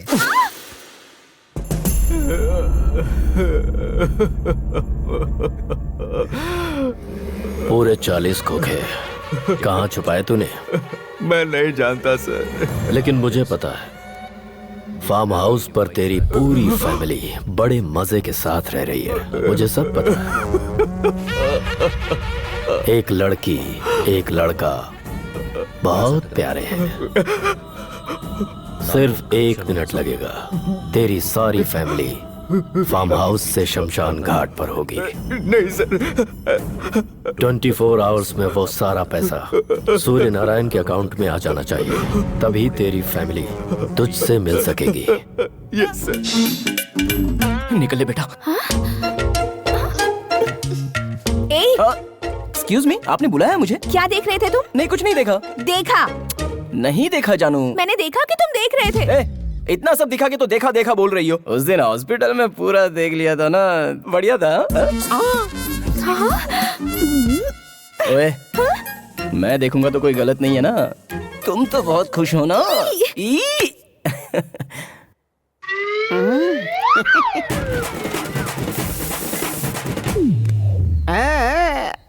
पूरे 40 खोखे कहाँ छुपाए तूने? मैं नहीं जानता सर। लेकिन मुझे पता है, फार्म हाउस पर तेरी पूरी फैमिली बड़े मजे के साथ रह रही है। मुझे सब पता है। एक लड़की, एक लड़का बहुत प्यारे हैं। सिर्फ 1 मिनट लगेगा, तेरी सारी फैमिली फार्म हाउस से शमशान घाट पर होगी। नहीं सर। 24 आवर्स में वो सारा पैसा सूर्य नारायण के अकाउंट में आ जाना चाहिए, तभी तेरी फैमिली तुझसे मिल सकेगी। Yes sir. निकल ले बेटा। एक्सक्यूज मी, आपने बुलाया मुझे? क्या देख रहे थे तुम? नहीं, कुछ नहीं देखा। देखा? नहीं देखा जानू। मैंने देखा कि तुम देख रहे थे। इतना सब दिखा के तो देखा देखा बोल रही हो। उस दिन हॉस्पिटल में पूरा देख लिया था ना, बढ़िया था। ओए, मैं देखूंगा तो कोई गलत नहीं है ना? तुम तो बहुत खुश हो ना?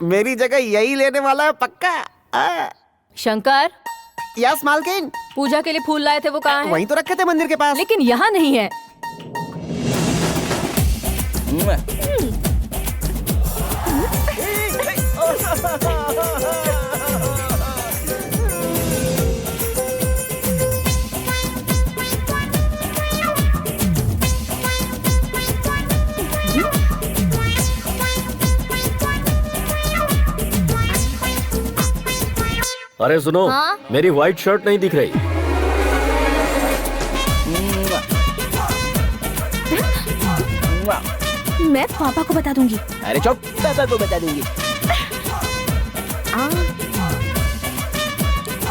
मेरी जगह यही लेने वाला है पक्का। शंकर, यस मालकिन। पूजा के लिए फूल लाए थे, वो कहाँ है? वहीं तो रखे थे मंदिर के पास। लेकिन यहाँ नहीं है। अरे सुनो, हाँ? मेरी व्हाइट शर्ट नहीं दिख रही। मैं पापा को बता दूंगी। अरे चुप, पापा को बता दूंगी।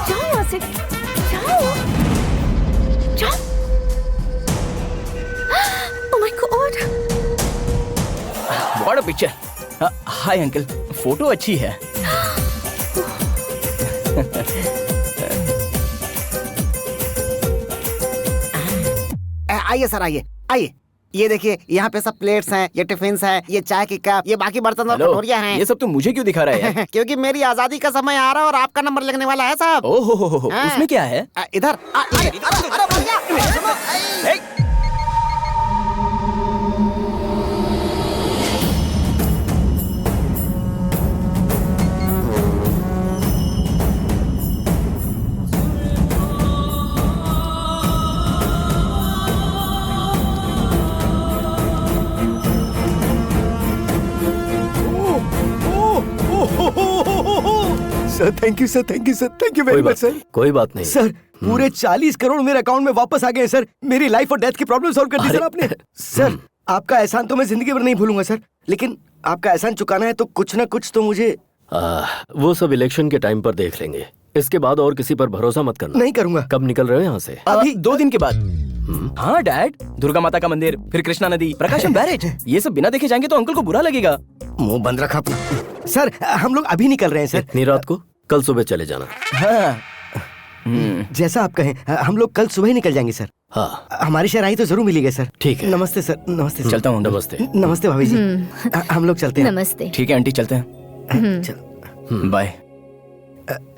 जाओ यहाँ से, जाओ, जाओ। Oh my God! What a picture. Hi uncle, photo अच्छी है। आइए सर, आइए आइए। ये देखिए, यहाँ पे सब प्लेट्स हैं, ये टिफिन्स हैं, ये चाय की कप, ये बाकी बर्तन और हेलो, कटोरियाँ हैं। ये सब तुम मुझे क्यों दिखा रहे हैं? क्योंकि मेरी आजादी का समय आ रहा है और आपका नंबर लगने वाला है साहब। ओहो, हाँ। उसमें क्या है? इधर अरे भैया, sir, thank you sir, thank you sir, thank you very much sir. कोई बात नहीं सर पूरे 40 करोड़ मेरे अकाउंट में वापस आ गए सर। मेरी लाइफ और डेथ की प्रॉब्लम सॉल्व कर दी सर आपने। सर आपका एहसान तो मैं जिंदगी भर नहीं भूलूंगा सर, लेकिन आपका एहसान चुकाना है तो कुछ ना कुछ तो मुझे। वो सब इलेक्शन के टाइम पर देख लेंगे। इसके बाद और किसी पर भरोसा मत करना। नहीं करूंगा। कब निकल रहे हो यहाँ से? अभी 2 दिन के बाद। हाँ डैड, दुर्गा माता का मंदिर, फिर कृष्णा नदी, प्रकाशम बैरेज, ये सब बिना देखे जाएंगे तो अंकल को बुरा लगेगा। मुंह बंद रखा। सर हम लोग अभी निकल रहे हैं सर। इतनी रात को? कल सुबह चले जाना। हाँ जैसा आप कहें, हम लोग कल सुबह ही निकल जाएंगे सर। हाँ हमारी शहनाई तो जरूर मिलेगी सर। ठीक है। नमस्ते सर। नमस्ते। चलता हूँ। नमस्ते। नमस्ते भाभी जी। हम लोग चलते हैं। नमस्ते। ठीक है आंटी, चलते हैं। बाय।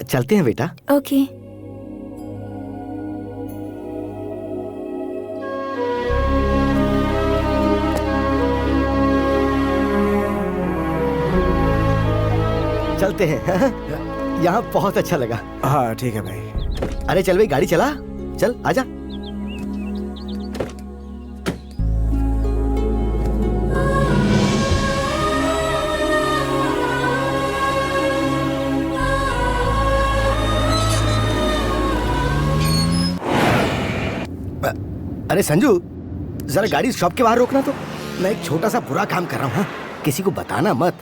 चलते हैं बेटा। ओके। चलते हैं। यहाँ बहुत अच्छा लगा। हाँ ठीक है भाई। अरे चल भाई, गाड़ी चला। चल आजा। अरे संजू, जरा गाड़ी शॉप के बाहर रोकना तो। मैं एक छोटा सा बुरा काम कर रहा हूँ। हाँ? किसी को बताना मत।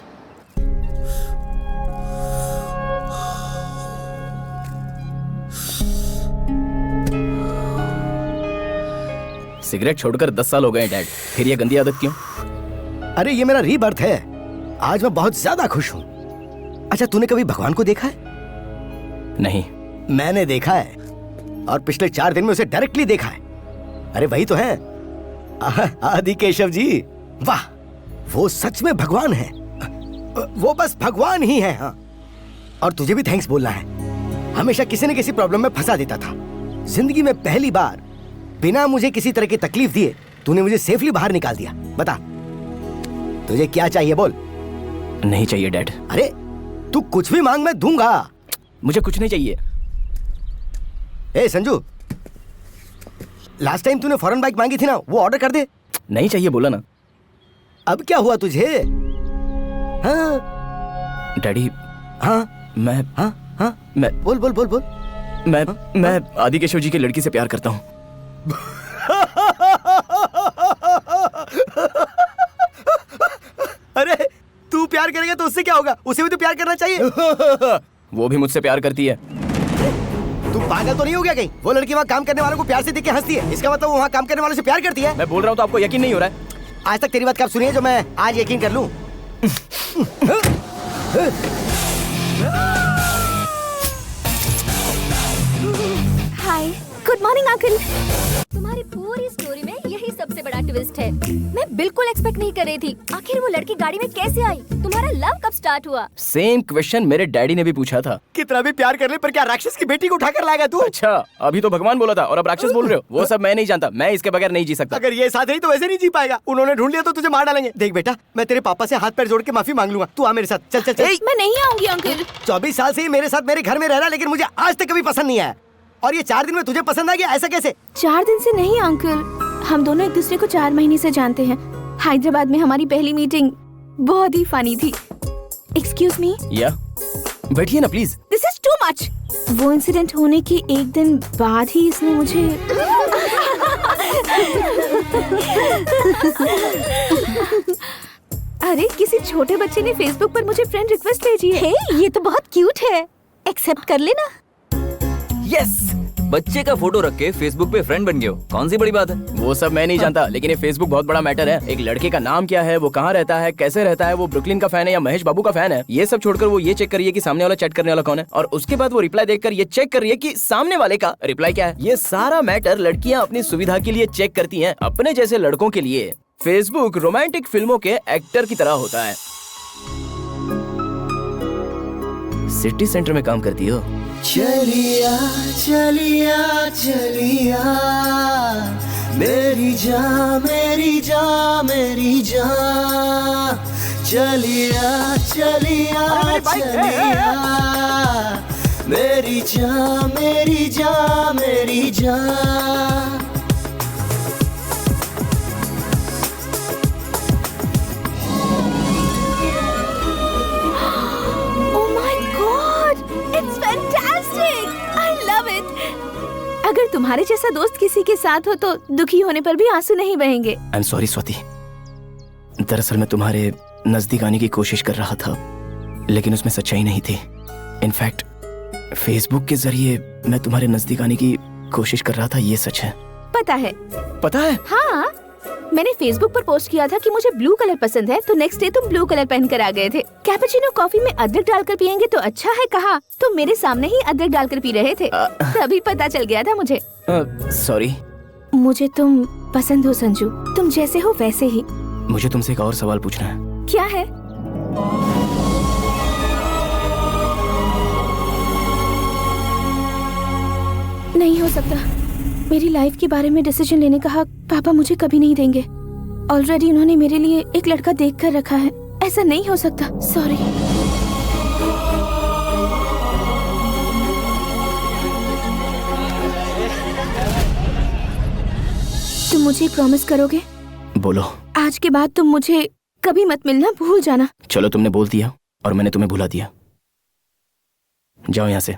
सिगरेट छोड़कर 10 साल हो गए डैड, फिर ये गंदी आदत क्यों? अरे ये मेरा रीबर्थ है। आज मैं बहुत ज्यादा खुश हूँ। अच्छा तूने कभी भगवान को देखा है? नहीं। मैंने देखा है, और पिछले 4 दिन में उसे डायरेक्टली देखा है। अरे वही तो है, आदि केशव जी। वाह, वो सच में भगवान है। वो बस भगवान ही है। हाँ, और तुझे भी थैंक्स बोलना है। हमेशा किसी न किसी प्रॉब्लम में फंसा देता था। जिंदगी में पहली बार बिना मुझे किसी तरह की तकलीफ दिए तूने मुझे सेफली बाहर निकाल दिया। बता तुझे क्या चाहिए, बोल। नहीं चाहिए डैड। अरे तू कुछ भी मांग, मैं दूंगा। मुझे कुछ नहीं चाहिए। ए संजू, लास्ट टाइम तूने फॉरेन बाइक मांगी थी ना, वो ऑर्डर कर दे। नहीं चाहिए बोला ना। अब क्या हुआ तुझे? हाँ डैडी। हाँ मैं मैं बोल बोल बोल बोल। मैं आदि केशव जी की लड़की से प्यार करता हूँ। अरे तू प्यार करेगा तो उससे क्या होगा? उसे भी तो प्यार करना चाहिए। वो भी मुझसे प्यार करती है। तू पागल तो नहीं हो गया कहीं? वो लड़की वहाँ काम करने वालों को प्यार से देख के हंसती है, इसका मतलब वो वहाँ काम करने वालों से प्यार करती है। मैं बोल रहा हूँ तो आपको यकीन नहीं हो रहा है? आज तक तेरी बात कब सुनी है जो मैं आज यकीन कर लूं? हाय, गुड मॉर्निंग अंकल। तुम्हारी पूरी स्टोरी में यही सबसे बड़ा ट्विस्ट है। मैं बिल्कुल एक्सपेक्ट नहीं कर रही थी। आखिर वो लड़की गाड़ी में कैसे आई? तुम्हारा लव कब स्टार्ट हुआ? सेम क्वेश्चन मेरे डैडी ने भी पूछा था। कितना भी प्यार कर ले पर क्या राक्षस की बेटी को उठाकर लाएगा तू? अच्छा, अभी तो भगवान बोला था और अब राक्षस बोल रहे हो। वो सब मैं नहीं जानता, मैं इसके बगैर नहीं जी सकता। अगर ये साथ रही तो वैसे नहीं जी पाएगा। उन्होंने ढूंढ लिया तो तुझे मार डालेंगे। देख बेटा, मैं तेरे पापा से हाथ पैर जोड़ के माफी मांग लूंगा। तू आ मेरे साथ। चल चल चल। मैं नहीं आऊंगी अंकल। 24 साल से ही मेरे साथ मेरे घर में रह रहा, लेकिन मुझे आज तक कभी पसंद नहीं आया। और ये 4 दिन में तुझे पसंद आ गया, ऐसा कैसे? 4 दिन से नहीं अंकल, हम दोनों एक दूसरे को 4 महीने से जानते हैं। हैदराबाद में हमारी पहली मीटिंग बहुत ही फनी थी। Excuse me. या बैठिए ना please. This is too much. वो इंसिडेंट होने के 1 दिन बाद ही इसने मुझे अरे किसी छोटे बच्चे ने फेसबुक पर मुझे फ्रेंड रिक्वेस्ट भेजी है। हे, ये तो बहुत क्यूट है। एक्सेप्ट कर लेना। यस, बच्चे का फोटो रख के फेसबुक पे फ्रेंड बन गए हो, कौन सी बड़ी बात है? वो सब मैं नहीं जानता, लेकिन ये फेसबुक बहुत बड़ा मैटर है। एक लड़के का नाम क्या है, वो कहाँ रहता है, कैसे रहता है, वो ब्रुकलिन का फैन है या महेश बाबू का फैन है, ये सब छोड़कर वो ये चेक कर रही है कि सामने वाला चैट करने वाला कौन है, और उसके बाद वो रिप्लाई देखकर ये चेक कर रही है कि सामने वाले का रिप्लाई क्या है। ये सारा मैटर लड़कियां अपनी सुविधा के लिए चेक करती हैं। अपने जैसे लड़कों के लिए फेसबुक रोमांटिक फिल्मों के एक्टर की तरह होता है। सिटी सेंटर में काम करती हो? चलिया चलिया चलिया मेरी जान मेरी जान मेरी जान, चलिया चलिया चलिया मेरी जान मेरी जान मेरी जान। अगर तुम्हारे जैसा दोस्त किसी के साथ हो तो दुखी होने पर भी आंसू नहीं बहेंगे। आई एम सॉरी स्वाति, दरअसल मैं तुम्हारे नजदीक आने की कोशिश कर रहा था, लेकिन उसमें सच्चाई नहीं थी। इनफैक्ट फेसबुक के जरिए मैं तुम्हारे नजदीक आने की कोशिश कर रहा था, ये सच है। पता है? पता है? हाँ, मैंने फेसबुक पर पोस्ट किया था कि मुझे ब्लू कलर पसंद है, तो नेक्स्ट डे तुम ब्लू कलर पहन कर आ गए थे। कैपुचिनो कॉफी में अदरक डालकर पियेंगे तो अच्छा है कहा, तुम मेरे सामने ही अदरक डालकर पी रहे थे, तभी पता चल गया था मुझे। सॉरी। मुझे तुम पसंद हो संजू, तुम जैसे हो वैसे ही। मुझे तुमसे एक और सवाल पूछना है। क्या है? नहीं हो सकता, मेरी लाइफ के बारे में डिसीजन लेने का हक पापा मुझे कभी नहीं देंगे। ऑलरेडी उन्होंने मेरे लिए एक लड़का देख कर रखा है, ऐसा नहीं हो सकता। सॉरी। तुम मुझे प्रॉमिस करोगे? बोलो। आज के बाद तुम मुझे कभी मत मिलना, भूल जाना। चलो, तुमने बोल दिया और मैंने तुम्हें भुला दिया। जाओ यहाँ से।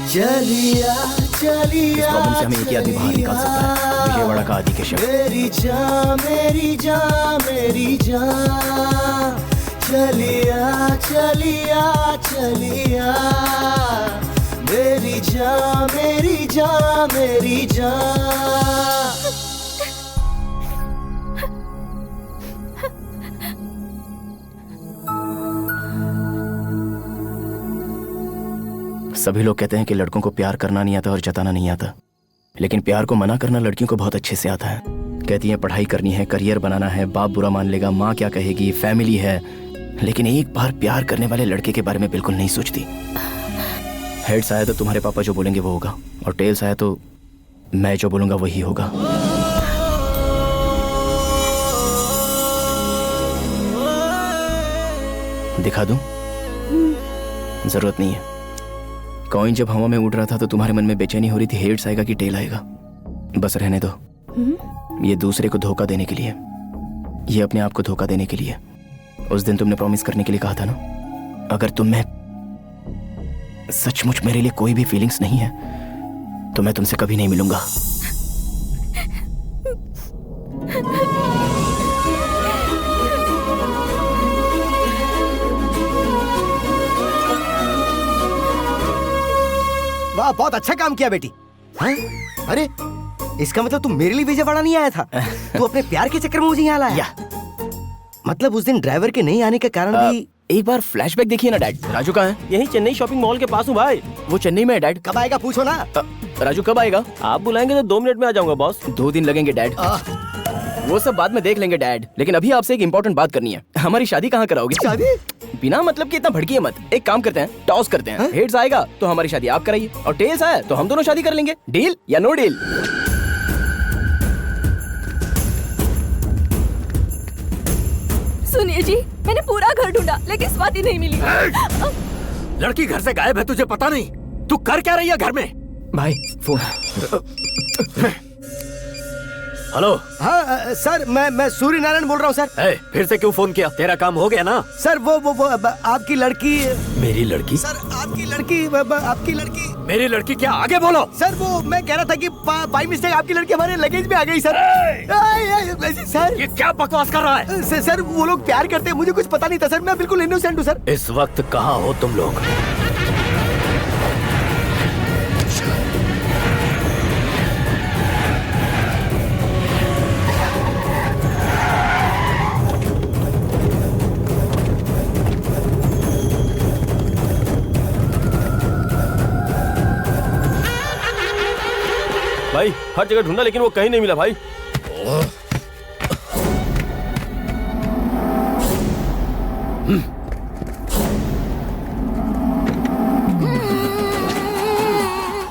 चलिया चलिया इस प्रॉब्लम से हमें एक ही आदमी बाहर निकाल सकता है, विजयवाड़ा का आदि केशव। मेरी जान मेरी जान मेरी जान, चलिया चलिया चलिया, मेरी जान मेरी जान मेरी जान। सभी लोग कहते हैं कि लड़कों को प्यार करना नहीं आता और जताना नहीं आता, लेकिन प्यार को मना करना लड़कियों को बहुत अच्छे से आता है। कहती हैं पढ़ाई करनी है, करियर बनाना है, बाप बुरा मान लेगा, माँ क्या कहेगी, फैमिली है, लेकिन एक बार प्यार करने वाले लड़के के बारे में बिल्कुल नहीं सोचती। हेड्स आया तो तुम्हारे पापा जो बोलेंगे वो होगा, और टेल्स आया तो मैं जो बोलूंगा वही होगा। दिखा दूं? जरूरत नहीं है। कॉइन जब हवा में उड़ रहा था तो तुम्हारे मन में बेचैनी हो रही थी, हेड्स आएगा कि टेल आएगा। बस रहने दो। ये दूसरे को धोखा देने के लिए, ये अपने आप को धोखा देने के लिए। उस दिन तुमने प्रॉमिस करने के लिए कहा था ना, अगर तुम में सचमुच मेरे लिए कोई भी फीलिंग्स नहीं है तो मैं तुमसे कभी नहीं मिलूंगा। वाह, बहुत अच्छा काम किया बेटी। हाँ? अरे इसका मतलब तुम मेरे लिए विजयवाड़ा नहीं आया था, तू अपने प्यार के चक्कर में मुझे यहाँ लाया। मतलब उस दिन ड्राइवर के नहीं आने के कारण भी। एक बार फ्लैशबैक देखिए ना डैड। राजू कहाँ है? यही चेन्नई शॉपिंग मॉल के पास हूँ भाई। वो चेन्नई में है डैड। कब आएगा पूछो ना। राजू कब आएगा? आप बुलाएंगे तो 2 मिनट में आ जाऊंगा बॉस। 2 दिन लगेंगे डैड। वो सब बाद में देख लेंगे डैड, लेकिन अभी आपसे एक इम्पोर्टेंट बात करनी है। हमारी शादी कहाँ कराओगे? शादी? बिना मतलब कि इतना भड़किए मत। एक काम करते हैं, टॉस करते हैं। हेड्स आएगा तो हमारी शादी आप कराइए, और टेल्स आया तो हम दोनों शादी कर लेंगे। डील या नो डील? सुनिए जी, मैंने पूरा घर ढूंढा लेकिन स्वाति नहीं मिली। लड़की घर से गायब है, तुझे पता नहीं? तू कर क्या रही है घर में? भाई फोन। हेलो। हाँ सर, मैं सूर्य नारायण बोल रहा हूँ सर। फिर से क्यों फोन किया? तेरा काम हो गया ना? सर वो आपकी लड़की। मेरी लड़की? सर आपकी लड़की। मेरी लड़की क्या? आगे बोलो। सर वो मैं कह रहा था कि बाई मिस्टेक आपकी लड़की हमारे लगेज में आ गई सर। सर ये क्या बकवास कर रहा है? सर वो लोग प्यार करते हैं, मुझे कुछ पता नहीं था सर, मैं बिल्कुल इनोसेंट हूँ सर। इस वक्त कहाँ हो तुम लोग? भाई हर जगह ढूंढा लेकिन वो कहीं नहीं मिला भाई।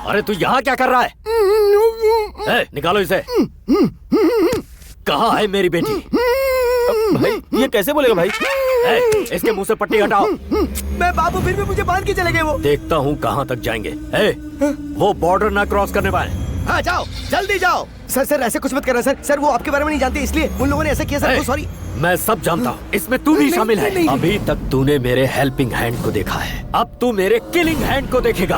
अरे तू यहाँ क्या कर रहा है? निकालो इसे। कहाँ है मेरी बेटी? भाई ये कैसे बोलेगा भाई? इसके मुंह से पट्टी हटाओ। मैं बाबू, फिर भी मुझे बांध के चले गए वो। देखता हूँ कहाँ तक जाएंगे। वो बॉर्डर ना क्रॉस करने पाए। हाँ जाओ, जल्दी जाओ। सर ऐसे कुछ मत करना सर। सर वो आपके बारे में नहीं जानते, इसलिए उन लोगों ने ऐसा किया सर। सॉरी। मैं सब जानता हूँ, इसमें तू भी शामिल है। अभी तक तूने मेरे हेल्पिंग हैंड को देखा है, अब तू मेरे किलिंग हैंड को देखेगा।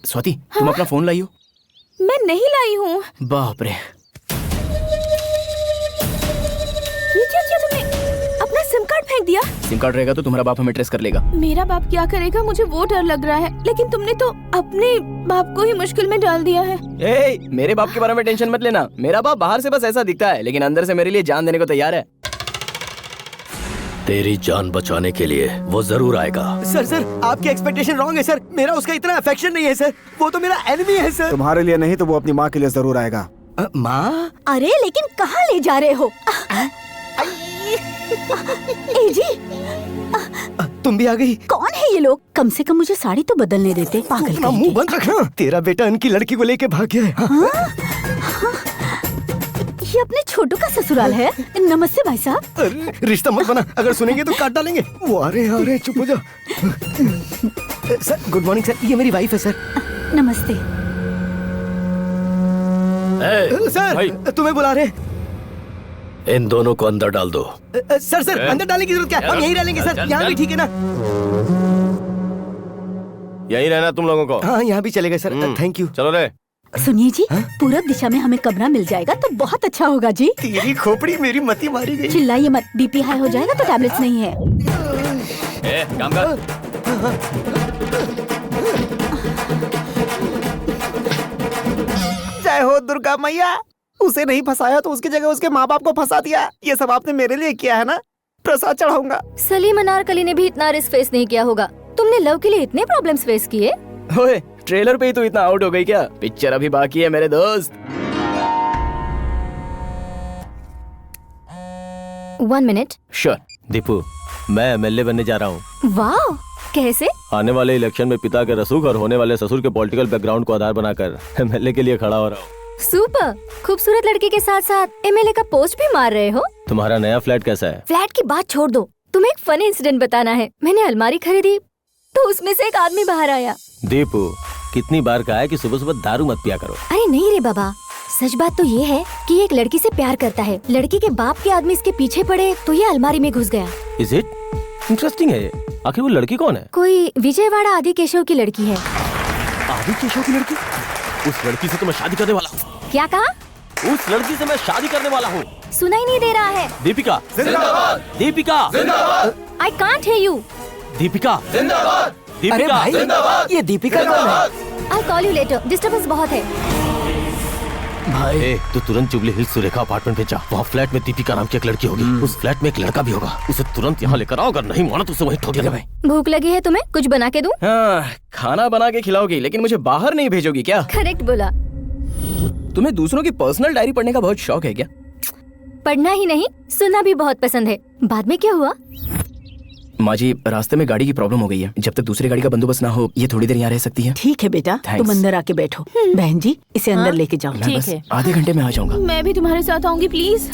स्वाति, तुम अपना फोन लाई हो? मैं नहीं लाई हूँ। बाप रे, ये क्या किया तुमने? अपना सिम कार्ड फेंक दिया। सिम कार्ड रहेगा तो तुम्हारा बाप हमें ट्रेस कर लेगा। मेरा बाप क्या करेगा, मुझे वो डर लग रहा है। लेकिन तुमने तो अपने बाप को ही मुश्किल में डाल दिया है। मेरे बाप के बारे में टेंशन मत लेना। मेरा बाप बाहर से बस ऐसा दिखता है, लेकिन अंदर से मेरे लिए जान देने को तैयार है। तेरी जान बचाने के लिए वो जरूर आएगा। सर आपकी एक्सपेक्टेशन रॉन्ग है सर। मेरा उसका इतना अफेक्शन नहीं है सर। वो तो मेरा एनिमी है सर। तुम्हारे लिए नहीं तो वो अपनी माँ के लिए जरूर आएगा। माँ? अरे लेकिन कहाँ ले जा रहे हो? ए जी, तुम भी आ गई? कौन है ये लोग? कम से कम मुझे साड़ी तो बदलने देते। पागल अपना मुंह बंद रखना। तेरा बेटा इनकी लड़की को लेके भाग गया है। हाँ? ये अपने छोटू का ससुराल है। नमस्ते भाई साहब। अरे रिश्ता मत बना, अगर सुनेंगे तो काट डालेंगे। वो आ रहे चुप हो जाओ। सर गुड मॉर्निंग सर, ये मेरी वाइफ है सर। नमस्ते। सर तुम्हें बुला रहे। इन दोनों को अंदर डाल दो। सर अंदर डालने की जरूरत क्या है? हम यहीं डालेंगे सर। यहाँ भी ठीक है ना? यहीं रहना तुम लोगों को? हाँ यहाँ भी चलेगा सर। Thank you. चलो रे। सुनिए जी, पूरब दिशा में हमें कमरा मिल जाएगा तो बहुत अच्छा होगा जी। तेरी खोपड़ी मेरी मती मारी गई। चिल्लाइए मत, बीपी हाई हो जाएगा तो टैबलेट्स नहीं है। काम कर। जय हो दुर्गा मैया। उसे नहीं फंसाया तो उसकी जगह उसके माँ बाप को फंसा दिया। ये सब आपने मेरे लिए किया है ना? प्रसाद चढ़ाऊंगा। सलीम अनारकली ने भी इतना रिस्क फेस नहीं किया होगा। तुमने लव के लिए इतने प्रॉब्लम्स फेस किए? ओए, ट्रेलर पे ही तो इतना आउट हो गई क्या? पिक्चर अभी बाकी है मेरे दोस्त। 1 मिनट। श्योर। दीपू, मैं एमएलए बनने जा रहा हूँ। वाह, कैसे? आने वाले इलेक्शन में पिता के रसूख और होने वाले ससुर के पॉलिटिकल बैकग्राउंड को आधार बनाकर एमएलए के लिए खड़ा हो रहा हूँ। सुपर। खूबसूरत लड़की के साथ साथ एमएलए का पोस्ट भी मार रहे हो। तुम्हारा नया फ्लैट कैसा है? फ्लैट की बात छोड़ दो, तुम्हें एक फनी इंसिडेंट बताना है। मैंने अलमारी खरीदी तो उसमें से एक आदमी बाहर आया। दीपू, कितनी बार कहा है कि सुबह सुबह दारू मत पिया करो। अरे नहीं रे बाबा, सच बात तो ये है कि एक लड़की से प्यार करता है। लड़की के बाप के आदमी इसके पीछे पड़े तो ये अलमारी में घुस गया। Is it? इंटरेस्टिंग है। आखिर वो लड़की कौन है? कोई विजयवाड़ा आदि केशव की लड़की है। आदि केशव की लड़की? उस लड़की से तो मैं शादी करने वाला हूँ। क्या कहा? उस लड़की से मैं शादी करने वाला हूँ। सुनाई नहीं दे रहा है। दीपिका जिंदाबाद। दीपिका जिंदाबाद। I can't hear you. Deepika जिंदाबाद। अरे भाई जिंदाबाद। ये दीपिका कौन है? I call you later, disturbance बहुत है। भाई तो तुरंत जुबली हिल्स सुरेखा अपार्टमेंट पे जा। वहाँ फ्लैट में दीपिका नाम की एक लड़की होगी। उस फ्लैट में एक लड़का भी होगा। उसे तुरंत यहाँ लेकर आओ। अगर नहीं माना तो उसे वहीं ठोक देगा। भाई भूख लगी है तुम्हें? कुछ बना के दूं? हाँ, खाना बना के खिलाओगी, लेकिन मुझे बाहर नहीं भेजोगी क्या? करेक्ट बोला। तुम्हें दूसरों की पर्सनल डायरी पढ़ने का बहुत शौक है क्या? पढ़ना ही नहीं, सुनना भी बहुत पसंद है। बाद में क्या हुआ? माँ जी, रास्ते में गाड़ी की प्रॉब्लम हो गई है। जब तक दूसरी गाड़ी का बंदोबस्त ना हो, ये थोड़ी देर यहाँ रह सकती है। ठीक है बेटा, तुम अंदर आके बैठो। बहन जी, इसे अंदर लेके जाओ। मैं बस आधे घंटे में आ जाऊंगा। मैं भी तुम्हारे साथ आऊंगी प्लीज।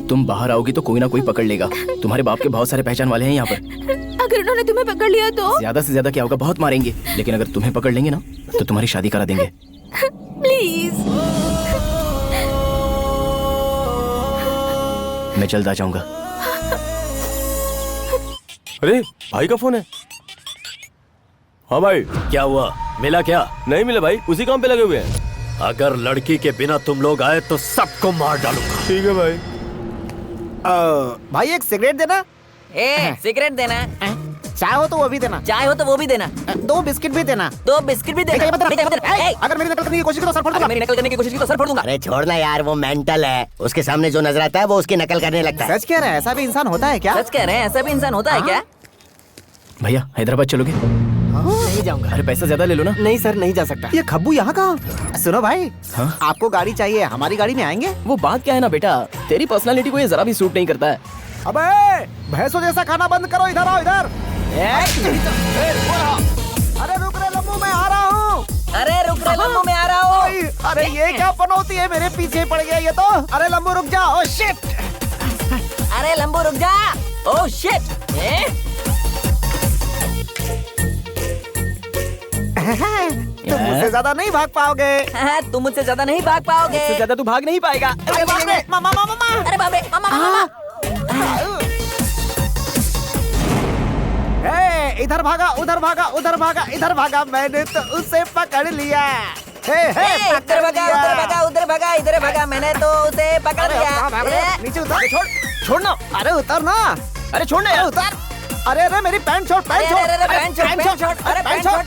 तुम बाहर आओगी तो कोई ना कोई पकड़ लेगा। तुम्हारे बाप के बहुत सारे पहचान वाले हैं यहाँ पर। अगर उन्होंने तुम्हें पकड़ लिया तो? ज्यादा से ज्यादा क्या होगा, बहुत मारेंगे। लेकिन अगर तुम्हें पकड़ लेंगे ना तो तुम्हारी शादी करा देंगे। प्लीज। मैं जल्द आ जाऊंगा। अरे भाई का फोन है। हाँ भाई। क्या हुआ? मिला क्या? नहीं मिला भाई, उसी काम पे लगे हुए हैं। अगर लड़की के बिना तुम लोग आए तो सबको मार डालूंगा। ठीक है भाई। भाई एक सिगरेट देना। सिगरेट देना। चाय हो तो वो भी देना। चाय हो तो वो भी देना। 2 बिस्किट भी देना। 2 बिस्किट भी देना। अगर मेरी नकल करने की कोशिश की तो सर फोड़ दूंगा। मेरी नकल करने की कोशिश की तो सर फोड़ दूंगा। अरे छोड़ना यार, वो मेंटल है। उसके सामने जो नजर आता है वो उसकी नकल करने लगता है। सच कह रहे हैं, ऐसा भी इंसान होता है क्या? सच कह रहे हैं, ऐसा भी इंसान होता है क्या? भैया हैदराबाद चलोगे? नहीं जाऊंगा। अरे पैसा ज्यादा ले लो ना। नहीं सर, नहीं जा सकता। ये खब्बू यहाँ कहाँ? सुनो भाई, हाँ? आपको गाड़ी चाहिए, हमारी गाड़ी में आएंगे? वो बात क्या है ना बेटा, तेरी पर्सनालिटी को ये जरा भी सूट नहीं करता है। अबे भैंसों जैसा खाना बंद करो, इधर आओ इधर। अरे रुक रे लम्बू, मैं आ रहा हूँ। अरे रुक रे लम्बू, मैं आ रहा हूँ। अरे ये क्या पनौती है, मेरे पीछे पड़ गया ये तो। अरे लम्बू रुक जा। Oh shit. अरे लम्बू रुक जा। Oh shit. तुम मुझसे ज्यादा नहीं भाग पाओगे। तुम मुझसे ज्यादा नहीं भाग पाओगे। मुझसे ज्यादा तू भाग नहीं पाएगा। अरे बाप रे, मामा मामा। अरे बाप रे, मामा मामा। इधर भागा, उधर भागा, उधर भागा, इधर भागा, मैंने तो उसे पकड़ लिया। उधर भागा, उधर भागा, इधर भागा, मैंने तो उसे पकड़ लिया। नीचे उतर, छोड़, छोड़ना, अरे उतर ना, अरे छोड़ना यार, उतर। अरे मेरी पैंट छोड़, पैंट छोड़, अरे पैंट छोड़, पैंट छोड़, अरे पैंट छोड़, अरे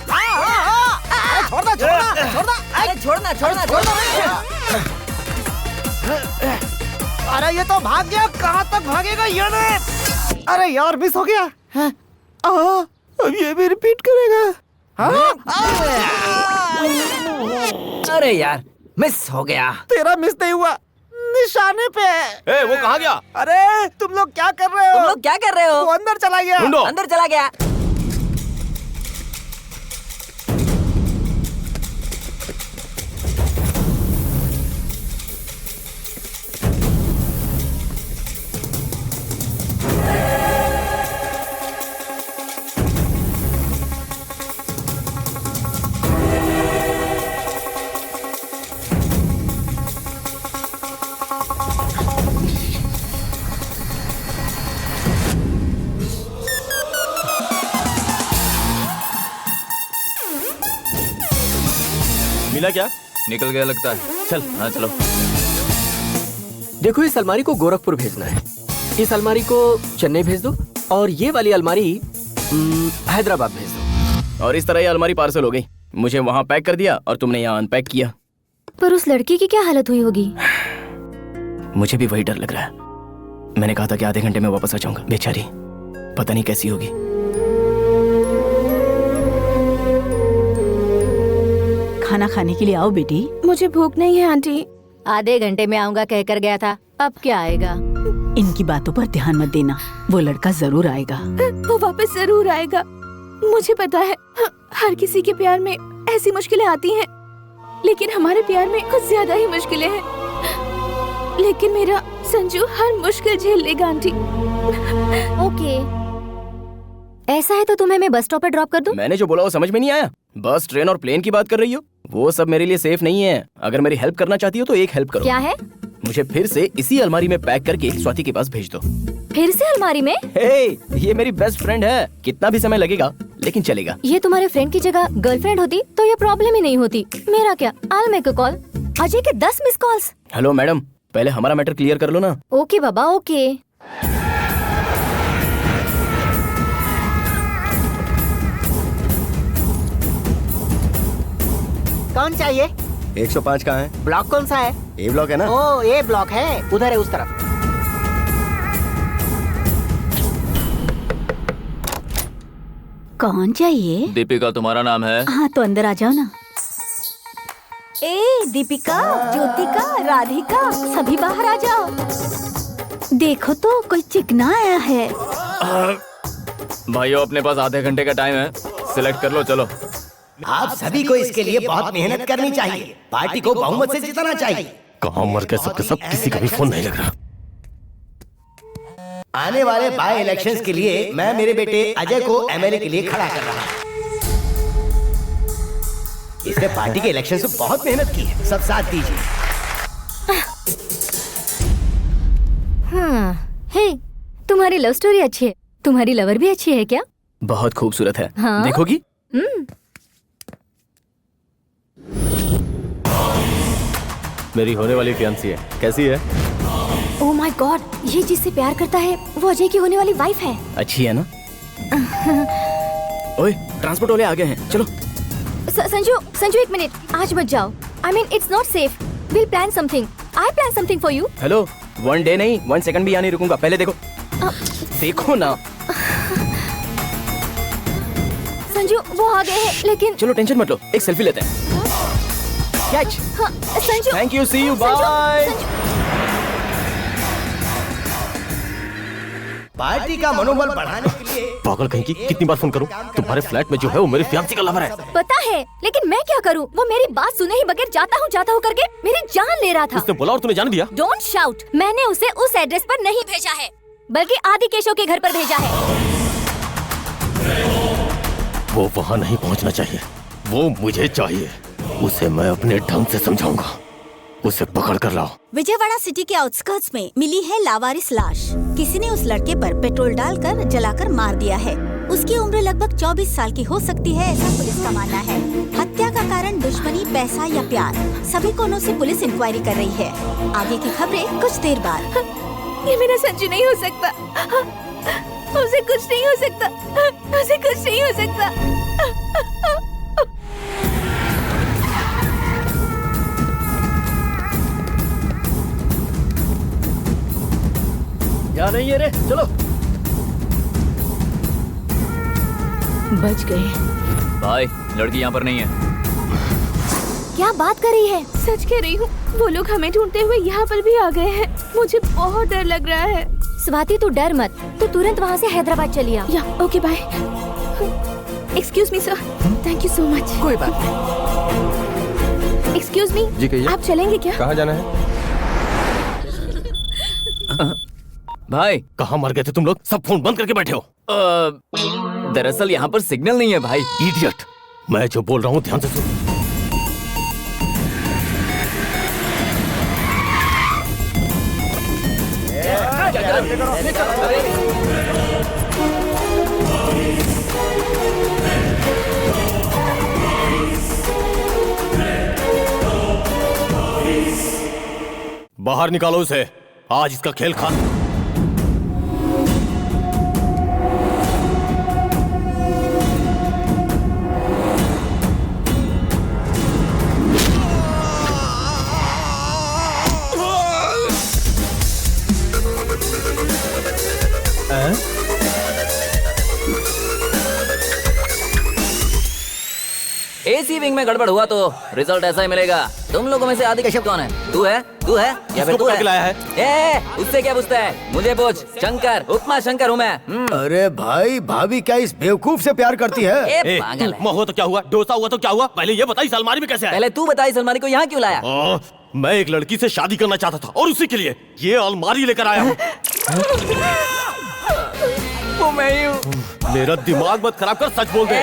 छोड़ना, छोड़ना, छोड़ना, अरे छोड़ना, छोड़ना, छोड़ना। अरे ये तो भाग गया, कहाँ तक भागेगा ये ने? अरे यार मिस हो गया। अब ये भी रिपीट करेगा। अरे यार मिस हो गया। तेरा मिस नहीं हुआ, निशाने पे। ए, वो कहाँ गया? अरे तुम लोग क्या कर रहे हो? तुम लोग क्या कर रहे हो? वो अंदर चला गया। ढूंढो। अंदर चला गया। मिला क्या? निकल गया लगता है। चल हाँ चलो। देखो इस अलमारी को गोरखपुर भेजना है, इस अलमारी को चेन्नई भेज दो और ये वाली अलमारी हैदराबाद भेज दो। और इस तरह ये अलमारी पार्सल हो गई। मुझे वहाँ पैक कर दिया और तुमने यहाँ अनपैक किया। पर उस लड़की की क्या हालत हुई होगी? मुझे भी वही डर लग रहा है। मैंने कहा था कि आधे घंटे में वापस आ जाऊंगा। बेचारी पता नहीं कैसी होगी। खाना खाने के लिए आओ बेटी। मुझे भूख नहीं है आंटी। आधे घंटे में आऊंगा कहकर गया था, अब क्या आएगा? इनकी बातों पर ध्यान मत देना, वो लड़का जरूर आएगा। वो वापस जरूर आएगा। मुझे पता है हर किसी के प्यार में ऐसी मुश्किलें आती हैं, लेकिन हमारे प्यार में कुछ ज्यादा ही मुश्किलें हैं। लेकिन मेरा संजू हर मुश्किल झेल लेगा आंटी। ओके, ऐसा है तो तुम्हें मैं बस स्टॉप पर ड्रॉप कर दूं? मैंने जो बोला वो समझ में नहीं आया? बस ट्रेन और प्लेन की बात कर रही हो? वो सब मेरे लिए सेफ नहीं है। अगर मेरी हेल्प करना चाहती हो तो एक हेल्प करो। क्या है? मुझे फिर से इसी अलमारी में पैक करके स्वाति के पास भेज दो। फिर से अलमारी में? हे, ये मेरी बेस्ट फ्रेंड है। कितना भी समय लगेगा लेकिन चलेगा। ये तुम्हारे फ्रेंड की जगह गर्लफ्रेंड होती तो ये प्रॉब्लम ही नहीं होती। मेरा क्या, I'll make a call। Ajay के 10 मिस कॉल्स। हेलो मैडम, पहले हमारा मैटर क्लियर कर लो ना। ओके बाबा, ओके। कौन चाहिए? 105 कहाँ है? ब्लॉक कौन सा है? ए ब्लॉक है ना? ओ ए ब्लॉक है, उधर है उस तरफ। कौन चाहिए? दीपिका तुम्हारा नाम है? हाँ तो अंदर आ जाओ ना। ए दीपिका, ज्योतिका, राधिका, सभी बाहर आ जाओ। देखो तो कोई चिकना आया है। भाइयों अपने पास आधे घंटे का टाइम है, सिलेक्ट कर लो। चलो आप सभी को इसके लिए बहुत मेहनत करनी चाहिए। पार्टी को बहुमत से जिताना चाहिए। कहाँ मर गए सबके सब, किसी का भी फोन नहीं लग रहा। आने वाले बाय इलेक्शंस के लिए मैं मेरे बेटे अजय को एमएलए के लिए खड़ा कर रहा हूँ। इसने पार्टी के इलेक्शन से बहुत मेहनत की है, सब साथ दीजिए। हाँ, हे, तुम्हारी लव स्टोरी अच्छी है। तुम्हारी लवर भी अच्छी है क्या? बहुत खूबसूरत है। हाँ? देखोगी? मेरी होने वाली फियांसी है, कैसी है? ओह माय गॉड, ये जिससे प्यार करता है वो अजय की होने वाली वाइफ है। अच्छी है ना? ओए, ट्रांसपोर्ट वाले आ गए हैं, चलो। संजू एक मिनट, आज मत जाओ। I mean it's not safe. We'll plan something. I plan something for you. Hello, 1 day नहीं 1 सेकंड भी यहाँ नहीं रुकूंगा। पहले देखो। देखो ना। संजू वो आ गए हैं, लेकिन चलो टेंशन मत लो, एक सेल्फी लेते हैं। कैच। हाँ, Sanju. Thank you, see you, bye. Party का मनोबल बढ़ाने के लिए पागल कहीं की, कितनी बार फोन करूं? तुम्हारे फ्लैट में जो है वो मेरी फियांसी का लवर है। पता है, लेकिन मैं क्या करूं? वो मेरी बात सुने ही बगैर जाता हूँ करके मेरी जान ले रहा था। उसने बोला और तूने जान दिया। Don't shout. मैंने उसे उस एड्रेस पर नहीं भेजा है, बल्कि आदि केशव के घर पर भेजा है। वो वहाँ नहीं पहुँचना चाहिए, वो मुझे चाहिए। उसे मैं अपने ढंग से समझाऊंगा। उसे पकड़ कर लाओ। विजयवाड़ा सिटी के आउटस्कर्ट्स में मिली है लावारिस लाश। किसी ने उस लड़के पर पेट्रोल डालकर जलाकर मार दिया है। उसकी उम्र लगभग 24 साल की हो सकती है, ऐसा पुलिस का मानना है। हत्या का कारण दुश्मनी, पैसा या प्यार, सभी कोणों से पुलिस इंक्वायरी कर रही है। आगे की खबरें कुछ देर बाद। ये मेरा संजू नहीं हो सकता, उसे कुछ नहीं हो सकता, उसे कुछ नहीं हो सकता। क्या नहीं है रे, चलो। बच गए। भाई लड़की यहाँ पर नहीं है। क्या बात कर रही है? सच कह रही हूँ, वो लोग हमें ढूंढते हुए यहाँ पर भी आ गए हैं। मुझे बहुत डर लग रहा है। स्वाति तू डर मत, तू तुरंत वहाँ से हैदराबाद चली आ। या okay bye. Excuse me sir, thank you so much. कोई बात नहीं। एक्सक्यूज मी, जी कहिए। आप चलेंगे क्या? कहाँ जाना है? भाई कहाँ मर गए थे तुम लोग? सब फोन बंद करके बैठे हो। दरअसल यहाँ पर सिग्नल नहीं है भाई। इडियट, मैं जो बोल रहा हूँ ध्यान से सुन। बाहर निकालो उसे, आज इसका खेल खत्म। एसी विंग में गड़बड़ हुआ तो रिजल्ट ऐसा ही मिलेगा। तुम लोगों में से आदि कश्यप कौन है? तू है? तू है या फिर तू है? लाया है? उससे क्या पूछता है? मुझे पूछ। शंकर, उपमा शंकर हूँ मैं। अरे भाई, भाभी क्या इस बेवकूफ से प्यार करती है? पागल उपमा हुआ तो क्या हुआ, डोसा हुआ तो क्या हुआ? पहले ये बताइए अलमारी में कैसे आया? पहले तू बताई अलमारी को यहाँ क्यों लाया? मैं एक लड़की से शादी करना चाहता था और उसी के लिए ये अलमारी लेकर आया हूँ। वो मैं ही हूँ। मेरा दिमाग मत खराब कर, सच बोल दे।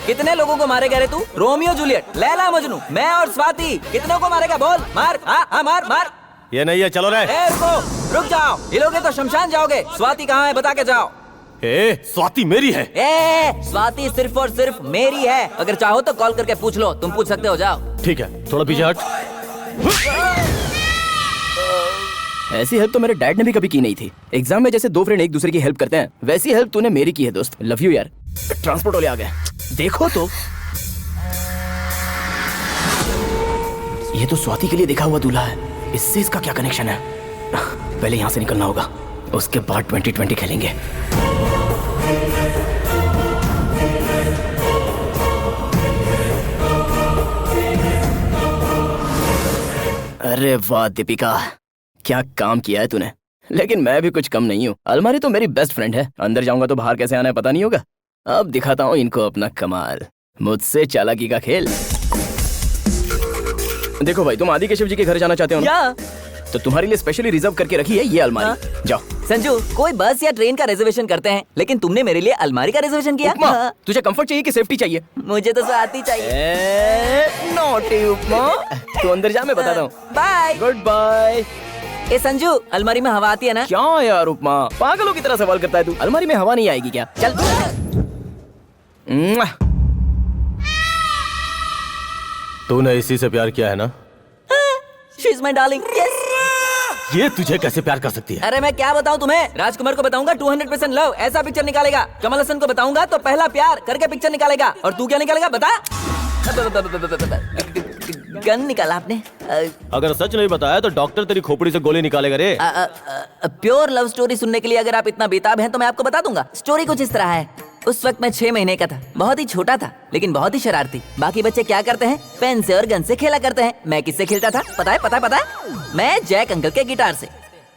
कितने लोगों को मारेगा रे तू? रोमियो जूलियट, लैला मजनू, मैं और स्वाति, कितनों को मारेगा बोल? मार, हाँ मार मार। ये नहीं है, चलो रे। रुक जाओ, हिलोगे तो शमशान जाओगे। स्वाति कहाँ है बता के जाओ। स्वाति मेरी है। स्वाति सिर्फ और सिर्फ मेरी है। अगर चाहो तो कॉल करके पूछ लो, तुम पूछ सकते हो, जाओ। ठीक है, थोड़ा पीछे हट। ऐसी हेल्प तो मेरे डैड ने भी कभी की नहीं थी। एग्जाम में जैसे दो फ्रेंड एक दूसरे की हेल्प करते हैं, वैसी हेल्प तूने मेरी की है दोस्त। लव यू यार। ट्रांसपोर्ट वाले आ गए, देखो तो। ये तो स्वाति के लिए देखा हुआ दूल्हा है। इससे इसका क्या कनेक्शन है? पहले यहाँ से निकलना होगा, उसके बाद 2020 खेलेंगे। अरे वाह दीपिका, क्या काम किया है तूने। लेकिन मैं भी कुछ कम नहीं हूँ। अलमारी तो मेरी बेस्ट फ्रेंड है। अंदर जाऊंगा तो बाहर कैसे आना है पता नहीं होगा। अब दिखाता हूँ इनको अपना कमाल। मुझसे चालाकी का खेल। देखो भाई, तुम आदि केशव जी के घर जाना चाहते हो ना? तो तुम्हारे लिए स्पेशली रिजर्व करके रखी है ये अलमारी। जाओ। संजू, कोई बस या ट्रेन का रिजर्वेशन करते हैं, लेकिन तुमने मेरे लिए अलमारी का रिजर्वेशन किया। उपमा, तुझे कंफर्ट चाहिए कि सेफ्टी चाहिए? मुझे तो स्वाति चाहिए। नॉटी उपमा, तू अंदर जा, मैं बताता हूँ। बाय। Good bye. ए संजू, अलमारी में हवा आती है ना? क्या यार उपमा, पागलों की तरह सवाल करता है तू। अलमारी में हवा नहीं आएगी क्या? चल। तूने इसी से प्यार किया है ना? She is my darling. Yes. ये तुझे कैसे प्यार कर सकती है? अरे मैं क्या बताऊं तुम्हें? राजकुमार को बताऊंगा 200% लव, ऐसा पिक्चर निकालेगा। कमल हसन को बताऊंगा तो पहला प्यार करके पिक्चर निकालेगा। और तू क्या निकालेगा बता? गन निकाला आपने? अगर सच नहीं बताया तो डॉक्टर तेरी खोपड़ी से गोली निकालेगा रे। प्योर लव स्टोरी सुनने के लिए अगर आप इतना बेताब हैं तो मैं आपको बता दूंगा। स्टोरी कुछ इस तरह है। उस वक्त मैं 6 महीने का था, बहुत ही छोटा था, लेकिन बहुत ही शरारती। बाकी बच्चे क्या करते हैं? पेन से और गन से खेला करते हैं। मैं किससे खेलता था पता है? पता है? मैं जैक अंकल के गिटार से।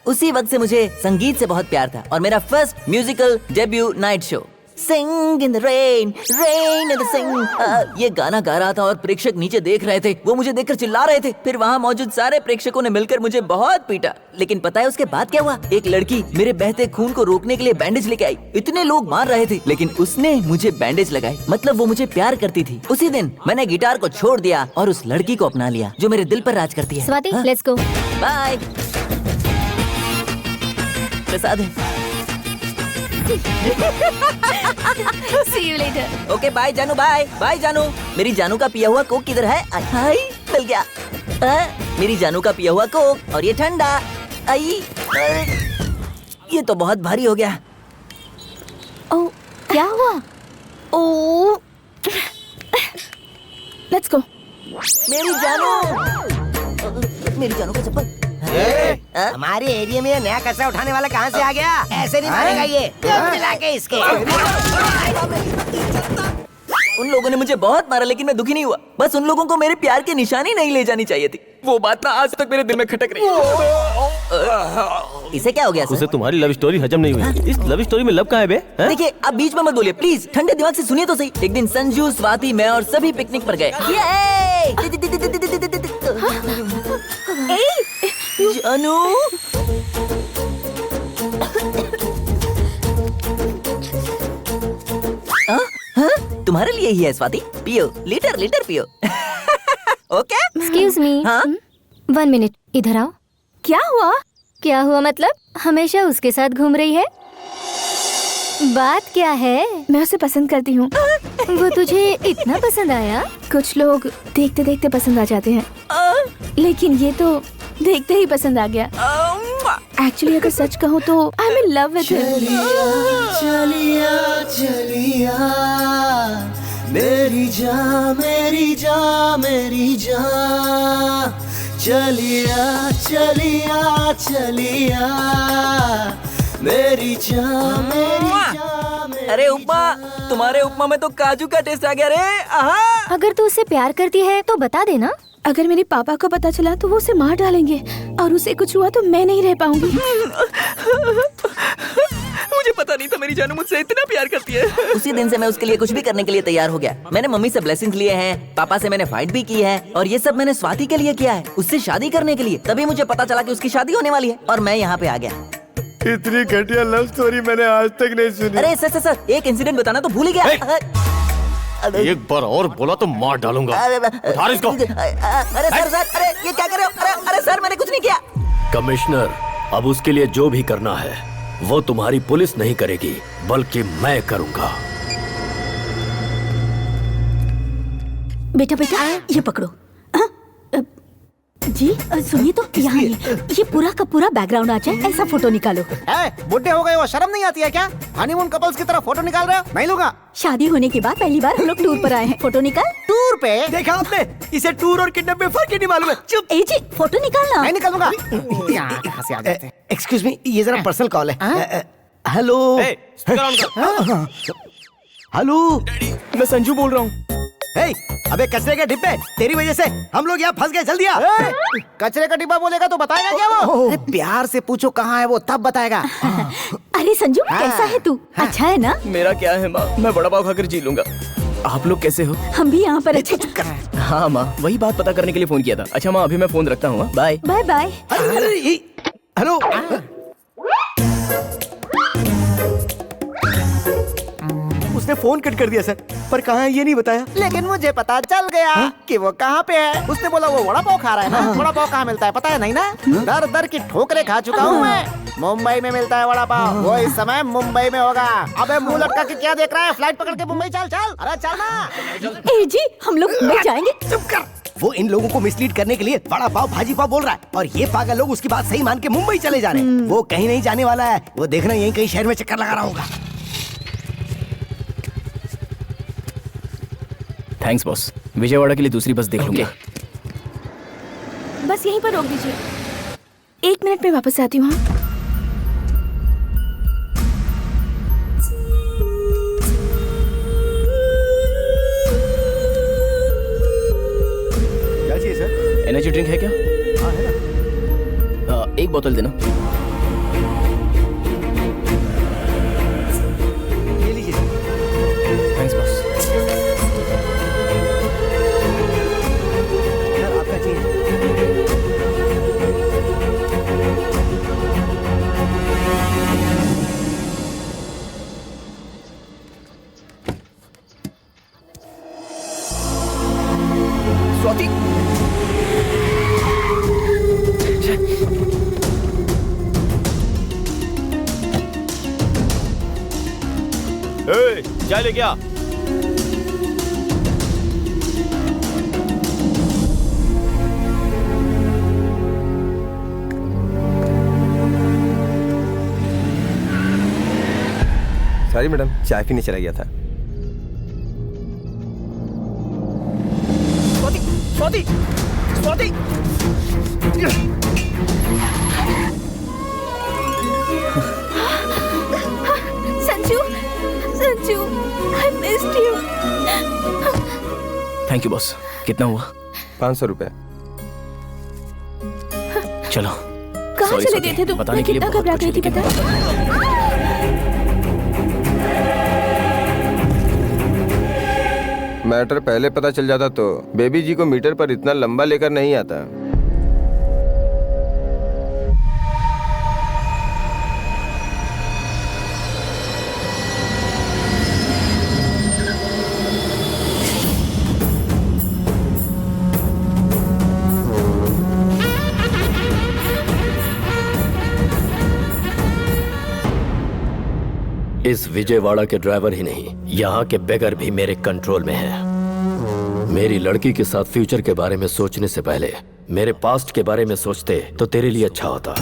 उसी वक्त से मुझे संगीत से बहुत प्यार था और मेरा first musical debut night show sing in the rain, rain in the sing, ये गाना गा रहा था और प्रेक्षक नीचे देख रहे थे। वो मुझे देखकर चिल्ला रहे थे। फिर वहाँ मौजूद सारे प्रेक्षकों ने मिलकर मुझे बहुत पीटा। लेकिन पता है उसके बाद क्या हुआ? एक लड़की मेरे बहते खून को रोकने के लिए बैंडेज लेके आई। इतने लोग मार रहे थे, लेकिन उसने मुझे बैंडेज लगाई। मतलब वो मुझे प्यार करती थी। उसी दिन मैंने गिटार को छोड़ दिया और उस लड़की को अपना लिया जो मेरे दिल पर राज करती है। Swati, let's go. Bye. Prasad है। See you later. Okay bye जानू, बाय बाय जानू। मेरी जानू का पिया हुआ कोक किधर है? हाय मिल गया। मेरी जानू का पिया हुआ कोक और ये ठंडा। आई ये तो बहुत भारी हो गया। ओह, क्या हुआ? ओह, let's go. मेरी जानू का चप्पल। हमारे एरिया में नया कचरा उठाने वाला कहाँ से आ गया? ऐसे नहीं मानेगा ये। मिला के इसके। उन लोगों ने मुझे बहुत मारा लेकिन मैं दुखी नहीं हुआ। बस उन लोगों को मेरे प्यार की निशानी नहीं ले जानी चाहिए थी। वो बात ना आज तक मेरे दिल में खटक रही है। इसे क्या हो गया सर? उसे तुम्हारी लव स्टोरी हजम नहीं हुई। इस लव स्टोरी में लव कहाँ है बे? देखिए आप बीच में मत बोलिए प्लीज, ठंडे दिमाग से सुनिए तो सही। एक दिन संजू, स्वाति, मैं और सभी पिकनिक पर गए। जानू तुम्हारे लिए ही है स्वाति, पियो लीटर लीटर पियो। Okay excuse me. हाँ 1 मिनट इधर आओ। क्या हुआ? क्या हुआ मतलब? हमेशा उसके साथ घूम रही है? बात क्या है? मैं उसे पसंद करती हूँ। वो तुझे इतना पसंद आया? कुछ लोग देखते देखते पसंद आ जाते हैं, लेकिन ये तो देखते ही पसंद आ गया। एक्चुअली अगर सच कहूँ तो I am in love with him. चलिया चलिया मेरी जान मेरी जान मेरी जान चलिया चलिया चलिया मेरी जान मेरी जान। अरे उपमा, तुम्हारे उपमा में तो काजू का टेस्ट आ गया रे। आहा। अगर तू उससे प्यार करती है तो बता देना। अगर मेरे पापा को पता चला तो वो उसे मार डालेंगे और उसे कुछ हुआ तो मैं नहीं रह पाऊंगी। मुझे पता नहीं था मेरी जानू मुझसे इतना प्यार करती है। उसी दिन से मैं उसके लिए कुछ भी करने के लिए तैयार हो गया। मैंने मम्मी से ब्लेसिंग्स लिए हैं, पापा से मैंने फाइट भी की है और ये सब मैंने स्वाति के लिए किया है, उससे शादी करने के लिए। तभी मुझे पता चला कि उसकी शादी होने वाली है और मैं यहाँ पे आ गया। इतनी घटिया लव स्टोरी मैंने आज तक नहीं सुनी। अरे सर एक इंसिडेंट बताना तो भूल ही गया। एक बार और बोला तो मार डालूंगा। उठा इसको। अरे सर अरे ये क्या कर रहे हो? अरे सर मैंने कुछ नहीं किया। कमिश्नर, अब उसके लिए जो भी करना है वो तुम्हारी पुलिस नहीं करेगी बल्कि मैं करूंगा। बेटा बेटा ये पकड़ो। जी सुनिए तो यहाँ ये पूरा का पूरा बैकग्राउंड आ जाए ऐसा फोटो निकालो। बुढ़े हो गए हो, शर्म नहीं आती है क्या? हनीमून कपल्स की तरह फोटो निकाल रहे हो? नहीं लूंगा। शादी होने के बाद पहली बार हम लोग टूर पर आए हैं। फोटो निकाल। टूर पे? देखा आपने? इसे टूर और किडनैप में फर्क ही नहीं मालूम है। चुप। ए जी फोटो निकालना। नहीं निकालूंगा। यहाँ कहाँ से आ जाते हैं? एक्सक्यूज मी, ये जरा पर्सनल कॉल है। हेलो हेलो, मैं संजू बोल रहा हूँ। अबे कचरे के डिब्बे, तेरी वजह से हम लोग यहाँ फंस गए। जल्दी आ। कचरे का डिब्बा बोलेगा तो बताएगा क्या वो? अरे प्यार से पूछो कहाँ है वो, तब बताएगा। अरे संजू कैसा है तू? अच्छा है ना? मेरा क्या है माँ, मैं बड़ा पाव खाकर जी लूंगा। आप लोग कैसे हो? हम भी यहाँ पर अच्छे। हाँ माँ, वही बात पता करने के लिए फोन किया था। अच्छा माँ, अभी मैं फोन रखता हूँ। Bye bye bye. हेलो उसने फोन कट कर दिया सर, पर कहाँ है ये नहीं बताया। लेकिन मुझे पता चल गया कि वो कहाँ पे है। उसने बोला वो वड़ा पाव खा रहा है ना। वड़ा पाव कहाँ मिलता है पता है नहीं ना? दर दर की ठोकरें खा चुका हूँ मैं। मुंबई में मिलता है वड़ा पाव। वो इस समय मुंबई में होगा। अबे मुंह लटका के क्या देख रहा है? फ्लाइट पकड़ के मुंबई चल चल। अरे चल ना। ए जी हम लोग मुंबई जाएंगे। चुप कर। वो इन लोगों को मिसलीड करने के लिए वड़ा पाव भाजी पाव बोल रहा है और ये पागल लोग उसकी बात सही मान के मुंबई चले जा रहे हैं। वो कहीं नहीं जाने वाला है। वो देखना यहीं कहीं शहर में चक्कर लगा रहा होगा। थैंक्स बॉस, विजयवाड़ा के लिए दूसरी बस देख लूंगा। बस यहीं पर रोक दीजिए, 1 मिनट में वापस आती हूँ। क्या चाहिए सर? एनर्जी ड्रिंक है क्या? हाँ है ना। 1 बोतल देना। ये लीजिए सर। Thanks boss. आपका चाहिए। स्वाति चाय लेके आ। सॉरी मैडम, चाय पीने चला गया था। Swati, Swati, Sanju, Sanju, I missed you. Thank you boss. कितना हुआ? 500 रुपए। चलो। कहाँ Sorry, चले स्वाति, गए थे तुम? बताने मैं के लिए कितना बहुत घबरा कुछ गई थी लेकिन- पता? मैटर पहले पता चल जाता तो बेबी जी को मीटर पर इतना लंबा लेकर नहीं आता। इस विजयवाड़ा के ड्राइवर ही नहीं, यहाँ के बेगर भी मेरे कंट्रोल में है। मेरी लड़की के साथ फ्यूचर के बारे में सोचने से पहले मेरे पास्ट के बारे में सोचते तो तेरे लिए अच्छा होता।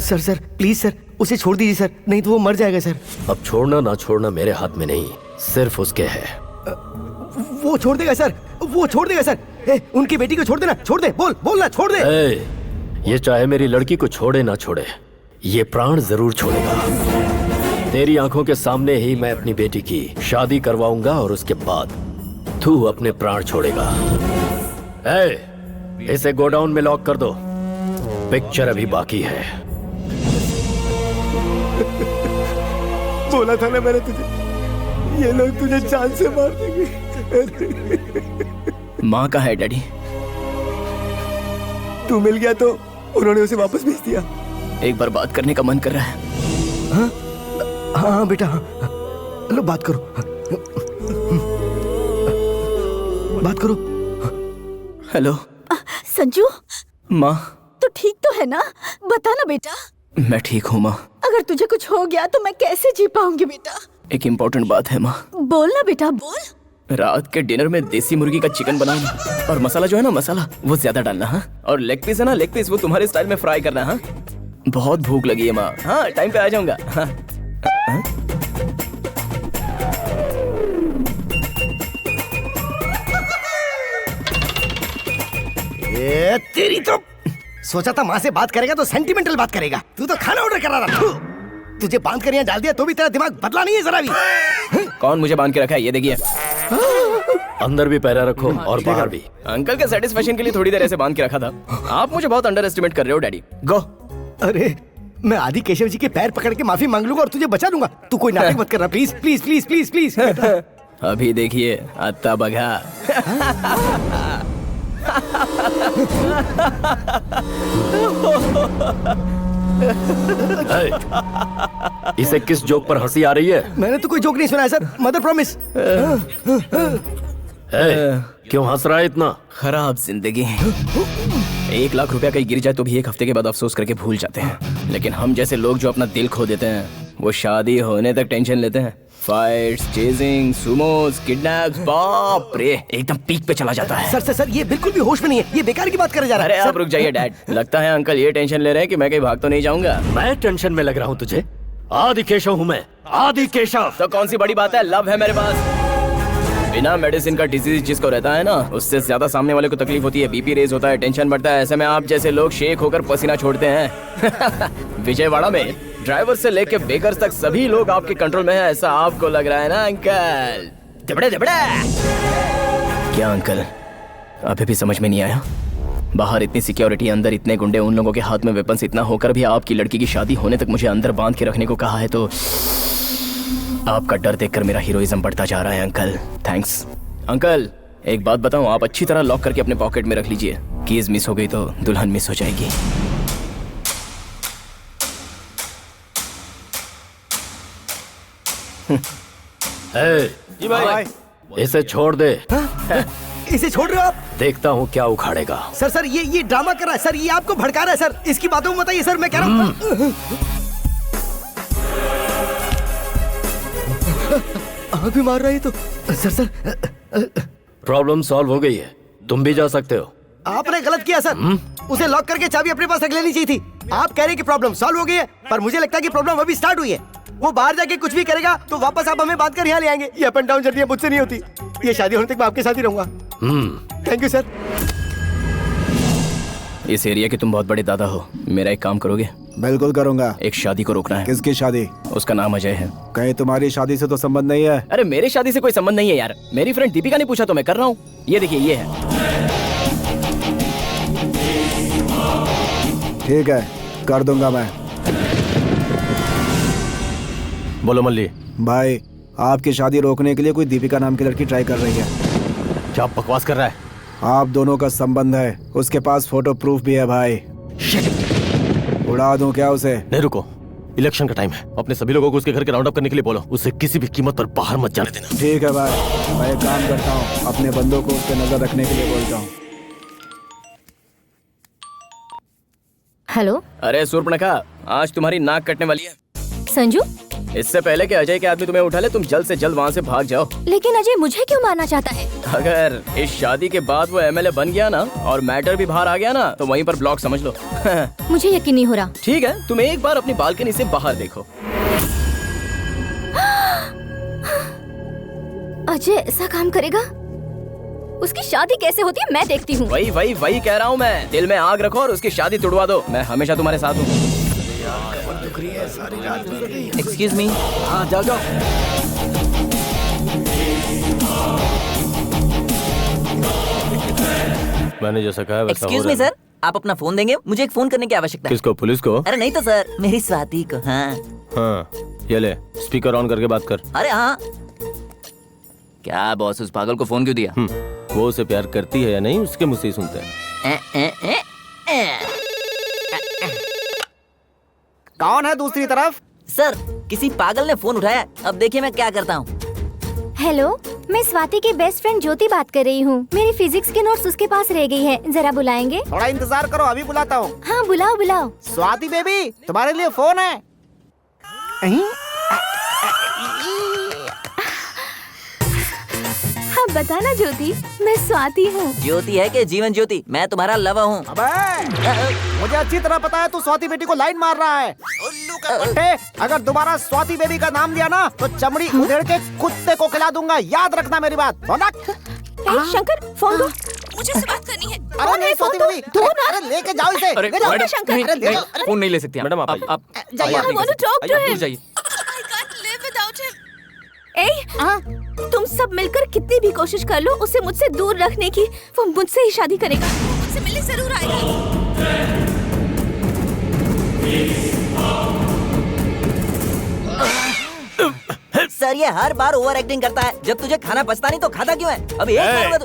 सर सर प्लीज सर, उसे छोड़ दीजिए सर, नहीं तो वो मर जाएगा सर। अब छोड़ना ना छोड़ना मेरे हाथ में नहीं, सिर्फ उसके है। वो छोड़ देगा सर, वो छोड़ देगा सर। उनकी बेटी को छोड़ देना, छोड़ दे, बोलना छोड़ दे। ये चाहे मेरी लड़की को छोड़े ना छोड़े, ये प्राण जरूर छोड़ेगा। तेरी आंखों के सामने ही मैं अपनी बेटी की शादी करवाऊंगा और उसके बाद तू अपने प्राण छोड़ेगा। इसे गोडाउन में लॉक कर दो, पिक्चर अभी बाकी है। बोला था ना मैंने तुझे, ये लोग तुझे जान से मार देंगे। माँ का है डैडी? तू मिल गया तो उन्होंने उसे वापस भेज दिया। एक बार बात करने का मन कर रहा है। हाँ हाँ बेटा, हाँ लो बात करो, बात करो। हेलो संजू, माँ। तू ठीक तो है ना? बता ना बेटा। मैं ठीक हूँ माँ। अगर तुझे कुछ हो गया तो मैं कैसे जी पाऊंगी बेटा? एक इम्पोर्टेंट बात है माँ। बोल ना बेटा, बोल। रात के डिनर में देसी मुर्गी का चिकन बनाना, और मसाला जो है ना, मसाला वो ज्यादा डालना। हाँ, और लेग पीस है ना, लेग पीस वो तुम्हारे स्टाइल में फ्राई करना। हाँ, बहुत भूख लगी है माँ। हाँ, टाइम पे आ जाऊंगा। हाँ। हाँ? ये तेरी तो सोचा था माँ से बात करेगा तो सेंटिमेंटल बात करेगा, तू तो खाना ऑर्डर करा रहा। तुझे बांध कर यहाँ डाल दिया तो भी तेरा दिमाग बदला नहीं है जरा भी। कौन मुझे बांध के रखा है? ये देखिए। अंदर भी पैरा रखो और बाहर भी। अंकल के सेटिस्फेक्शन के लिए थोड़ी देर ऐसे बांध के रखा था। आप मुझे बहुत अंडर एस्टिमेट कर रहे हो डैडी। गो। अरे मैं आदि केशव जी के पैर पकड़ के माफी मांग लूंगा और तुझे बचा लूंगा। तू कोई नाटक मत करना please please please please please. अभी देखिए अत्ता बघा। इसे किस जोक पर हंसी आ रही है? मैंने तो कोई जोक नहीं सुना है सर, मदर प्रॉमिस। क्यों हंस रहा है इतना? खराब जिंदगी। 1 लाख रुपया कहीं गिर जाए तो भी एक हफ्ते के बाद अफसोस करके भूल जाते हैं, लेकिन हम जैसे लोग जो अपना दिल खो देते हैं वो शादी होने तक टेंशन लेते हैं। फाइट्स, चेजिंग, सुमोस, किडनैप्स, बाप रे, एकदम पीक पे चला जाता है। सर सर सर ये बिल्कुल भी होश में नहीं है, ये बेकार की बात करे जा रहा है। अरे आप रुक जाइए डैड। लगता है अंकल ये टेंशन ले रहे हैं कि मैं कहीं भाग तो नहीं जाऊंगा। मैं टेंशन में लग रहा हूँ तुझे? आदि केशव हूँ मैं, आदि केशव। तो कौन सी बड़ी बात है, लव है मेरे पास। बिना मेडिसिन का डिजीज जिसको रहता है ना, उससे ज्यादा सामने वाले को तकलीफ होती है, बीपी रेज होता है, टेंशन बढ़ता है। ऐसे में आप जैसे लोग शेक होकर पसीना छोड़ते हैं। विजयवाड़ा में ड्राइवर से लेके बेकर्स तक सभी लोग आपके कंट्रोल में हैं, ऐसा आपको लग रहा है ना अंकल? दिबड़े दिबड़े। क्या अंकल अभी भी समझ में नहीं आया? बाहर इतनी सिक्योरिटी, अंदर इतने गुंडे, उन लोगों के हाथ में वेपन्स इतना होकर भी आपकी लड़की की शादी होने तक मुझे अंदर बांध के रखने को कहा है, तो आपका डर देखकर मेरा हीरोइज्म बढ़ता जा रहा है अंकल। Thanks uncle. एक बात बताऊं, आप अच्छी तरह लॉक करके अपने पॉकेट में रख लीजिए। कीज मिस हो गई तो दुल्हन मिस हो जाएगी। जी भाई, इसे छोड़ दे। इसे छोड़ रहे हो आप? देखता हूँ क्या उखाड़ेगा। सर सर ये ड्रामा कर रहा है सर, ये आपको भड़का रहा है सर, इसकी बातों में बताइए सर, मैं कह रहा हूँ। यहाँ भी मार रहा है तो सर प्रॉब्लम सॉल्व हो गई है, तुम भी जा सकते हो। आपने गलत किया सर। उसे लॉक करके चाबी अपने पास रख लेनी चाहिए थी। आप कह रहे हैं कि प्रॉब्लम सॉल्व हो गई है, पर मुझे लगता है कि प्रॉब्लम अभी स्टार्ट हुई है। वो बाहर जाके कुछ भी करेगा तो वापस आप हमें बात कर यहाँ ले आएंगे। ये अप एंड डाउन जर्नी मुझसे नहीं होती। ये शादी होने तक मैं आपके साथ ही रहूंगा। Thank you sir. इस एरिया के तुम बहुत बड़े दादा हो, मेरा एक काम करोगे? बिल्कुल करूंगा। एक शादी को रोकना है। किसकी शादी? उसका नाम अजय है। कहीं तुम्हारी शादी से तो संबंध नहीं है? अरे मेरी शादी से कोई संबंध नहीं है यार, मेरी फ्रेंड दीपिका ने पूछा तो मैं कर रहा हूँ। ये देखिए, ये है। ठीक है, कर दूंगा मैं। बोलो मल्ली। भाई, आपकी शादी रोकने के लिए कोई दीपिका नाम की लड़की ट्राई कर रही है। क्या बकवास कर रहा है? आप दोनों का संबंध है, उसके पास फोटो प्रूफ भी है भाई। उड़ा दूं क्या उसे? नहीं रुको, इलेक्शन का टाइम है। अपने सभी लोगों को उसके घर के राउंड अप करने के लिए बोलो। उसे किसी भी कीमत पर बाहर मत जाने देना। ठीक है भाई, मैं एक काम करता हूँ, अपने बंदों को उस पर नजर रखने के लिए बोलता हूँ। हेलो। अरे सूर्पणखा, आज तुम्हारी नाक कटने वाली है। संजू, इससे पहले कि अजय के आदमी तुम्हें उठा ले, तुम जल्द से जल्द वहाँ से भाग जाओ। लेकिन अजय मुझे क्यों मारना चाहता है? अगर इस शादी के बाद वो एमएलए बन गया ना और मैटर भी बाहर आ गया ना, तो वहीं पर ब्लॉक समझ लो। मुझे यकीन नहीं हो रहा। ठीक है, तुम एक बार अपनी बालकनी से बाहर देखो। अजय ऐसा काम करेगा? उसकी शादी कैसे होती है मैं देखती हूँ। वही कह रहा हूँ मैं। दिल में आग रखो और उसकी शादी तुड़वा दो। मैं हमेशा तुम्हारे साथ हूँ। Excuse me. हाँ जाओ जाओ। मैंने जैसा कहा वैसा हो एक्सक्यूज मी सर, आप अपना फोन देंगे? मुझे एक फोन करने की आवश्यकता है। किसको? पुलिस को? अरे नहीं तो सर, मेरी स्वाति को। हाँ ये ले, स्पीकर ऑन करके बात कर। अरे हाँ। क्या बॉस, उस पागल को फोन क्यों दिया? वो उसे प्यार करती है या नहीं, उसके मुझसे ही सुनते हैं। कौन है दूसरी तरफ? सर, किसी पागल ने फोन उठाया। अब देखिए मैं क्या करता हूँ। हेलो, मैं स्वाति की बेस्ट फ्रेंड ज्योति बात कर रही हूँ। मेरी फिजिक्स के नोट्स उसके पास रह गई है, जरा बुलाएंगे? थोड़ा इंतजार करो, अभी बुलाता हूँ। हाँ बुलाओ बुलाओ। स्वाति बेबी, तुम्हारे लिए फोन है। हाँ बताना ज्योति, मैं स्वाति हूँ। ज्योति है कि जीवन ज्योति? मैं तुम्हारा लवर हूँ। मुझे अच्छी तरह पता है तू स्वाति बेटी को लाइन मार रहा है। उल्लू का पट्टे, अगर दोबारा स्वाति बेबी का नाम लिया ना तो चमड़ी उधेड़ के कुत्ते को खिला दूंगा। याद रखना मेरी बात। शंकर, फोन दो, मुझे से बात करनी है। अरे नहीं स्वाति बेबी, अरे लेके जाओ इसे। अरे ले जाओ। मैडम, शंकर, नहीं, अरे नहीं, अरे, फोन नहीं ले सकती मैडम, आप आप जाइए, आप I want to talk to दूर him. जाइए। तुम सब मिलकर कितनी भी कोशिश कर लो उसे मुझसे दूर रखने की, वो मुझसे ही शादी करेगा। मुझसे मिलने जरूर आएगा। सर, ये हर बार ओवर एक्टिंग करता है। जब तुझे खाना पचता नहीं तो खाता क्यों है? अभी एक बार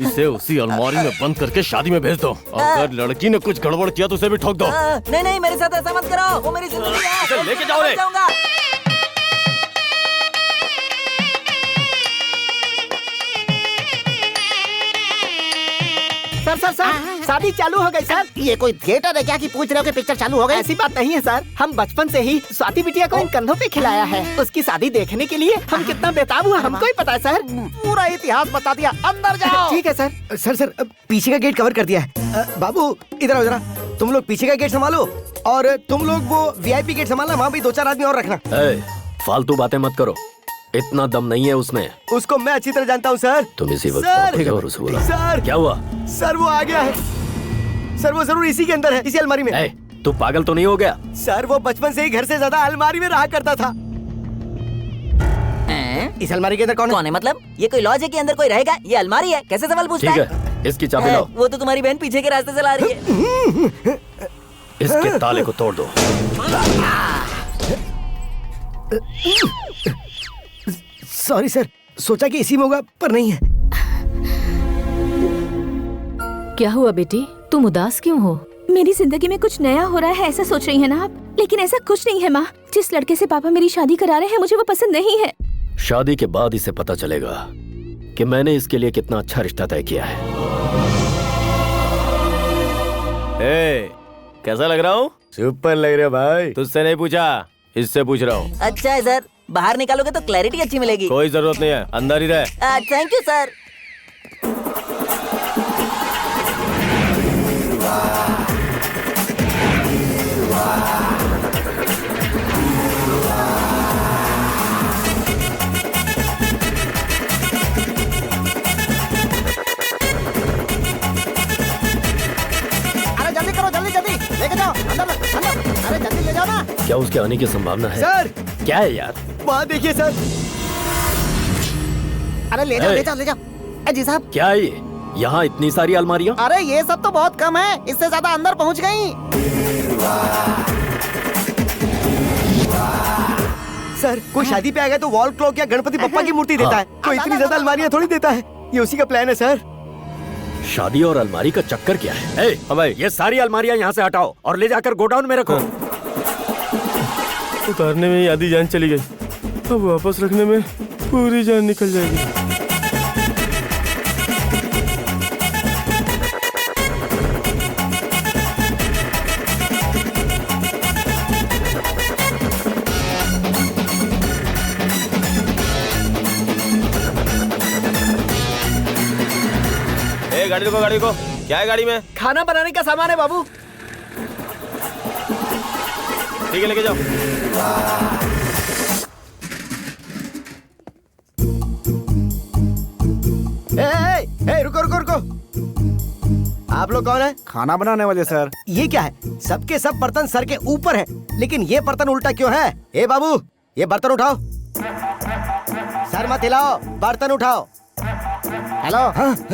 इसे उसी अलमारी में बंद करके शादी में भेज दो। अगर लड़की ने कुछ गड़बड़ किया तो उसे भी ठोक दो। नहीं नहीं, मेरे साथ ऐसा मत करो। वो मेरी जिंदगी है। इसे लेके जाओ रे। जाऊंगा। सर शादी चालू हो गई सर। ये कोई थिएटर है क्या कि पूछ रहे हो कि पिक्चर चालू हो गई? ऐसी बात नहीं है सर, हम बचपन से ही स्वाति बिटिया को इन कंधों पे खिलाया है। उसकी शादी देखने के लिए हम कितना बेताब हुआ हमको ही पता है सर। पूरा इतिहास बता दिया। अंदर जाओ। ठीक है सर। सर पीछे का गेट कवर कर दिया है। बाबू इधर आओ जरा, तुम लोग पीछे का गेट संभालो और तुम लोग वो VIP गेट संभालना। वहाँ भी 2-4 आदमी और रखना। फालतू बातें मत करो, इतना दम नहीं है उसमें। उसको मैं अच्छी तरह जानता हूँ सर। तुम इसी वक्त सर, पहुंच जाओ और उसे बुलाओ। सर क्या हुआ? सर वो आ गया है सर। वो जरूर इसी के अंदर है, इसी अलमारी में। तू पागल तो नहीं हो गया? सर वो बचपन से ही घर से ज्यादा अलमारी में रहा करता था। इस अलमारी के अंदर कौन है? मतलब ये कोई लॉज है कि अंदर कोई रहेगा? ये अलमारी है, कैसे सवाल पूछता है? ठीक है, इसकी चाबी लाओ। वो तो तुम्हारी बहन पीछे के रास्ते से ला रही है। इसके ताले को तोड़ दो। सॉरी सर, सोचा कि इसी में होगा पर नहीं है। क्या हुआ बेटी, तुम उदास क्यों हो? मेरी जिंदगी में कुछ नया हो रहा है ऐसा सोच रही है ना आप? लेकिन ऐसा कुछ नहीं है माँ। जिस लड़के से पापा मेरी शादी करा रहे हैं मुझे वो पसंद नहीं है। शादी के बाद इसे पता चलेगा कि मैंने इसके लिए कितना अच्छा रिश्ता तय किया है। कैसा लग रहा हूँ? सुपर लग रहा भाई। तुझसे नहीं पूछा, इससे पूछ रहा हूँ। अच्छा है सर, बाहर निकालोगे तो क्लैरिटी अच्छी मिलेगी। कोई जरूरत नहीं है, अंदर ही रहे। Thank you sir. अरे जल्दी करो, जल्दी जल्दी लेके जाओ अंदर अंदर। अरे जल्दी ले जाओ ना। क्या उसके आने की संभावना है? सर क्या है यार? वहाँ देखिए सर। अरे ले जाओ ले जाओ ले जाओ। जी साहब क्या है ये? यहाँ इतनी सारी अलमारियाँ? अरे ये सब तो बहुत कम है, इससे ज्यादा अंदर पहुँच गई। सर कोई शादी पे आ गया तो वॉल क्लॉक या गणपति बप्पा की मूर्ति देता है, कोई इतनी ज्यादा अलमारियाँ थोड़ी देता है। ये उसी का प्लान है सर। शादी और अलमारी का चक्कर क्या है? हाँ भाई, ये सारी अलमारियाँ यहाँ से हटाओ और ले जाकर गोडाउन में रखो। उतारने में ही आधी जान चली गई, अब वापस रखने में पूरी जान निकल जाएगी। गाड़ी रुको, गाड़ी रुको। क्या है गाड़ी में? खाना बनाने का सामान है बाबू। ठीक है, लेके जाओ। रुको रुको रुको। आप लोग कौन है? खाना बनाने वाले सर। ये क्या है? सबके सब बर्तन सर के ऊपर है, लेकिन ये बर्तन उल्टा क्यों है? ए बाबू, ये बर्तन उठाओ। सर मत हिलाओ, बर्तन उठाओ। हेलो,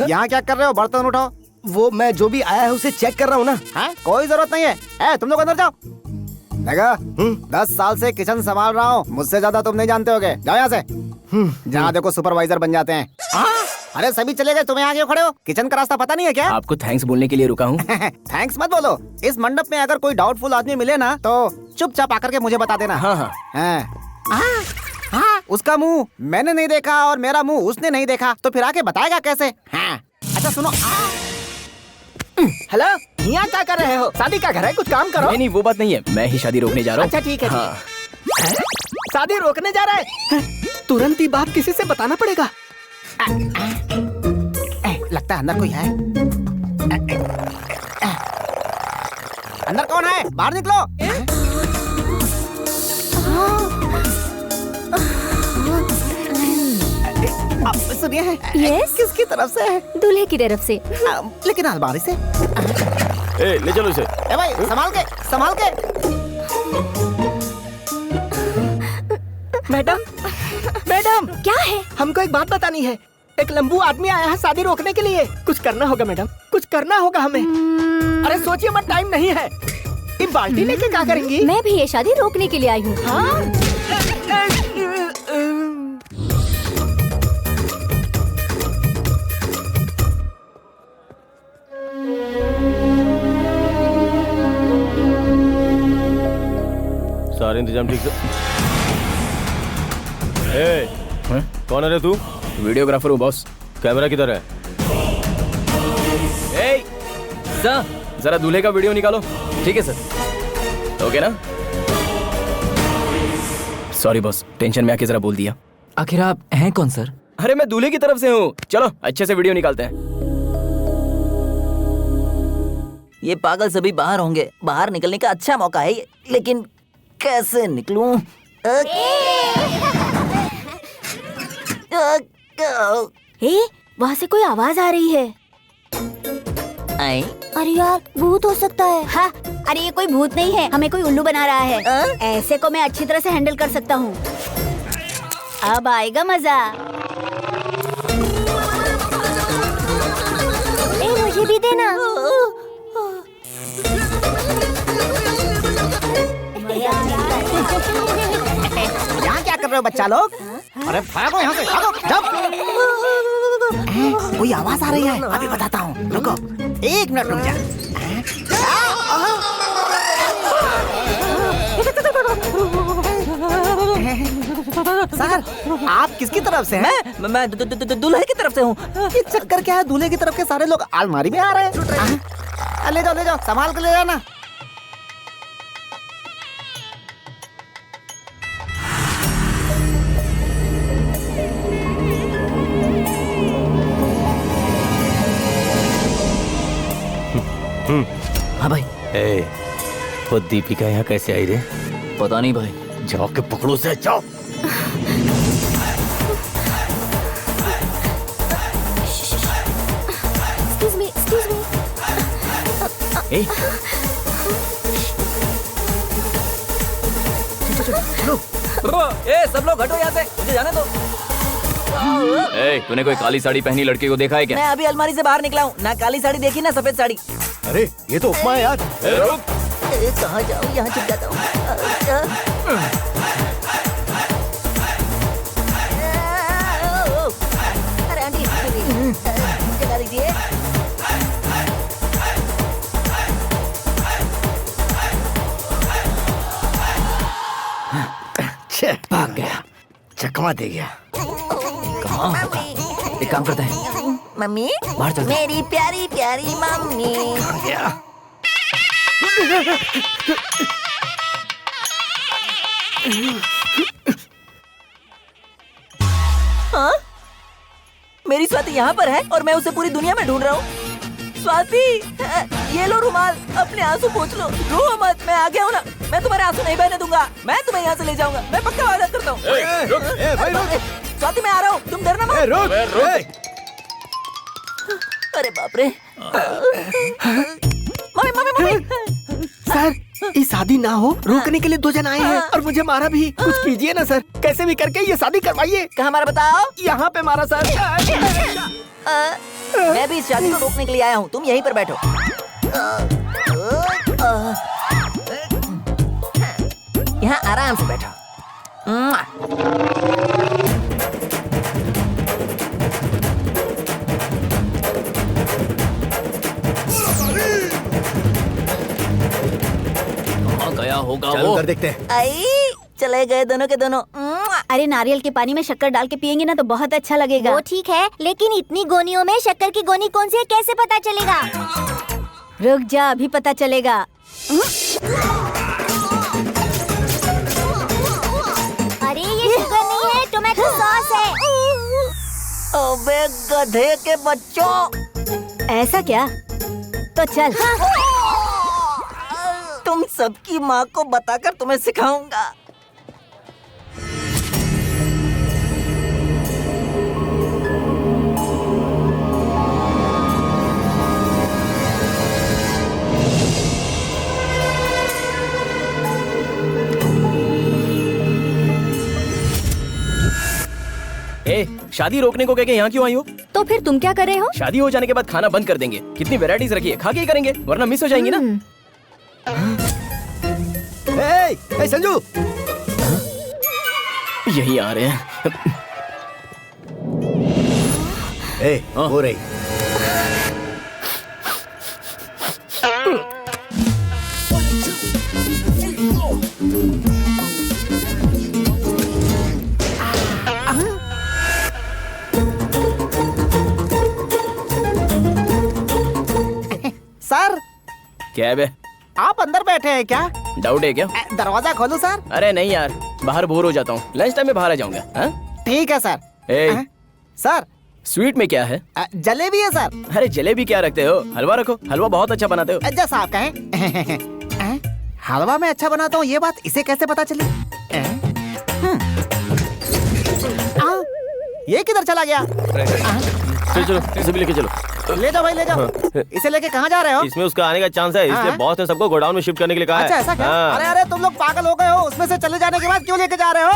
यहाँ क्या कर रहे हो? बर्तन उठाओ। वो मैं जो भी आया है उसे चेक कर रहा हूँ ना। हाँ? कोई जरूरत नहीं है। तुम लोग अंदर जाओ। देखा, 10 साल से किचन संभाल रहा हूँ, मुझसे ज्यादा तुम नहीं जानते होगे। जाओ यहाँ से। जहाँ देखो सुपरवाइजर बन जाते हैं। अरे सभी चले गए, तुम्हें आगे खड़े हो। किचन का रास्ता पता नहीं है क्या? आपको थैंक्स बोलने के लिए रुका हूँ। थैंक्स मत बोलो। इस मंडप में अगर कोई डाउटफुल आदमी मिले ना तो चुपचाप आकर के मुझे बता देना। हाँ हाँ। हाँ, उसका मुंह मैंने नहीं देखा और मेरा मुंह उसने नहीं देखा, तो फिर आके बताएगा कैसे? हाँ। अच्छा सुनो। हेलो, यहाँ क्या कर रहे हो? शादी का घर है, कुछ काम करो। नहीं नहीं, वो बात नहीं है, मैं ही शादी रोकने जा रहा हूँ। अच्छा ठीक है। हाँ। शादी रोकने जा रहा है? तुरंत ही बात किसी से बताना पड़ेगा। लगता है अंदर कोई है। अंदर कौन है? बाहर निकलो। अब सुनिए, यस, किसकी तरफ से है? दूल्हे की तरफ से। लेकिन अलमारी से। ले चलो इसे। भाई संभाल के, संभाल के। मैडम, मैडम क्या है? हमको एक बात बतानी है। एक लंबू आदमी आया है शादी रोकने के लिए। कुछ करना होगा मैडम, कुछ करना होगा हमें। अरे सोचिए मत, टाइम नहीं है। ये बाल्टी लेके क्या करेंगी? मैं भी ये शादी रोकने के लिए आई हूँ। हाँ? सारे इंतजाम ठीक से। कौन है रे तू? वीडियोग्राफर हूँ बॉस। कैमरा किधर है? सर, जरा दूल्हे का वीडियो निकालो। ठीक है सर। ओके ना? सॉरी बॉस, टेंशन में आके जरा बोल दिया। आखिर आप हैं कौन सर? अरे मैं दूल्हे की तरफ से हूँ। चलो अच्छे से वीडियो निकालते हैं। ये पागल सभी बाहर होंगे। बाहर निकलने का अच्छा मौका है ये, लेकिन कैसे निकलूं? वहाँ से कोई आवाज आ रही है। अरे यार, भूत हो सकता है। हाँ, अरे ये कोई भूत नहीं है, हमें कोई उल्लू बना रहा है। ऐसे को मैं अच्छी तरह से हैंडल कर सकता हूँ। अब आएगा मजा। मुझे भी देना। यहाँ क्या कर रहे हो बच्चा लोग? अरे भागो यहाँ से, भागो। कोई आवाज आ रही है, अभी बताता हूँ। रुको, 1 मिनट रुक जा। सर, आप किसकी तरफ से हैं? मैं दूल्हे की तरफ से हूँ। ये चक्कर क्या है? दूल्हे की तरफ के सारे लोग अलमारी में आ रहे हैं। ले जाओ, संभाल के ले जाना। ए, वो दीपिका यहाँ कैसे आई रे? पता नहीं भाई। जाओ के पकड़ो से, जाओ। Excuse me. ए, ए सब लोग हटो यहाँ से, मुझे जाने दो। ए, तूने कोई काली साड़ी पहनी लड़की को देखा है क्या? मैं अभी अलमारी से बाहर निकला हूँ, ना काली साड़ी देखी ना सफेद साड़ी। अरे ये तो उपमा है यार। कहाँ जाऊँ, यहाँ चुप जाता हूँ। अरे आंटी जगा दीजिए। भाग गया, चकमा दे गया। कहाँ होगा? एक काम करते हैं, मम्मी बाहर चलते हैं। मेरी प्यारी प्यारी मम्मी। हाँ? मेरी स्वाति यहाँ पर है और मैं उसे पूरी दुनिया में ढूंढ रहा हूँ। स्वाति, ये लो रुमाल, अपने आंसू पोंछ लो, रो मत, मैं आ गया हूँ ना। मैं तुम्हारे आंसू नहीं बहने दूंगा, मैं तुम्हें यहाँ से ले जाऊंगा, मैं पक्का वादा करता हूँ। स्वाति मैं आ रहा हूँ, तुम डरना मत। अरे बाप रे। Mummy mummy mummy. सर, ये शादी ना हो, रोकने के लिए 2 जन आए हैं और मुझे मारा भी। कुछ कीजिए ना सर, कैसे भी करके ये शादी करवाइए। कहाँ मारा बताओ? यहाँ पे मारा सर। मैं भी इस शादी को रोकने के लिए आया हूँ, तुम यहीं पर बैठो। यहाँ आराम से बैठो। कहाँ गया होगा चलो वो? उधर देखते हैं। आई चले गए दोनों के दोनों। अरे नारियल के पानी में शक्कर डाल के पियेंगे ना तो बहुत अच्छा लगेगा। वो ठीक है, लेकिन इतनी गोनियों में शक्कर की गोनी कौन सी है कैसे पता चलेगा? रुक जा, अभी पता चलेगा। अरे ये शुगर नहीं है, टोमेटो सॉस है। अबे गधे के बच्चों। ऐसा क्या? तो चल। तुम सबकी माँ को बताकर तुम्हें सिखाऊंगा। ए, शादी रोकने को कह के यहाँ क्यों आई हो? तो फिर तुम क्या कर रहे हो? शादी हो जाने के बाद खाना बंद कर देंगे। कितनी वैरायटीज रखी है, खा के ही करेंगे, वरना मिस हो जाएंगी ना। ए संजू, यही आ रहे हैं। हो रही। सर, क्या है बे? आप अंदर बैठे हैं क्या? डाउट है क्या? दरवाजा खोलूं सर? अरे नहीं यार, बाहर बोर हो जाता हूँ, लंच टाइम में बाहर आ जाऊंगा। हाँ? ठीक है सर। ए, सर, स्वीट में क्या है? जलेबी है सर। अरे जलेबी क्या रखते हो, हलवा रखो, हलवा बहुत अच्छा बनाते हो। जैसा आप कहें। हलवा में अच्छा बनाता हूँ, ये बात इसे कैसे पता चली? ये किधर चला गया? चलो चलो, इसे भी लेके चलो। ले जाओ भाई, ले जाओ। इसे लेके कहाँ जा रहे हो? इसमें उसका आने का चांस है, इसलिए बॉस ने सबको गोडाउन में शिफ्ट करने के लिए कहा है। अच्छा ऐसा क्या? हाँ। अरे अरे तुम लोग पागल हो गए हो, उसमें से चले जाने के बाद क्यों लेके जा रहे हो?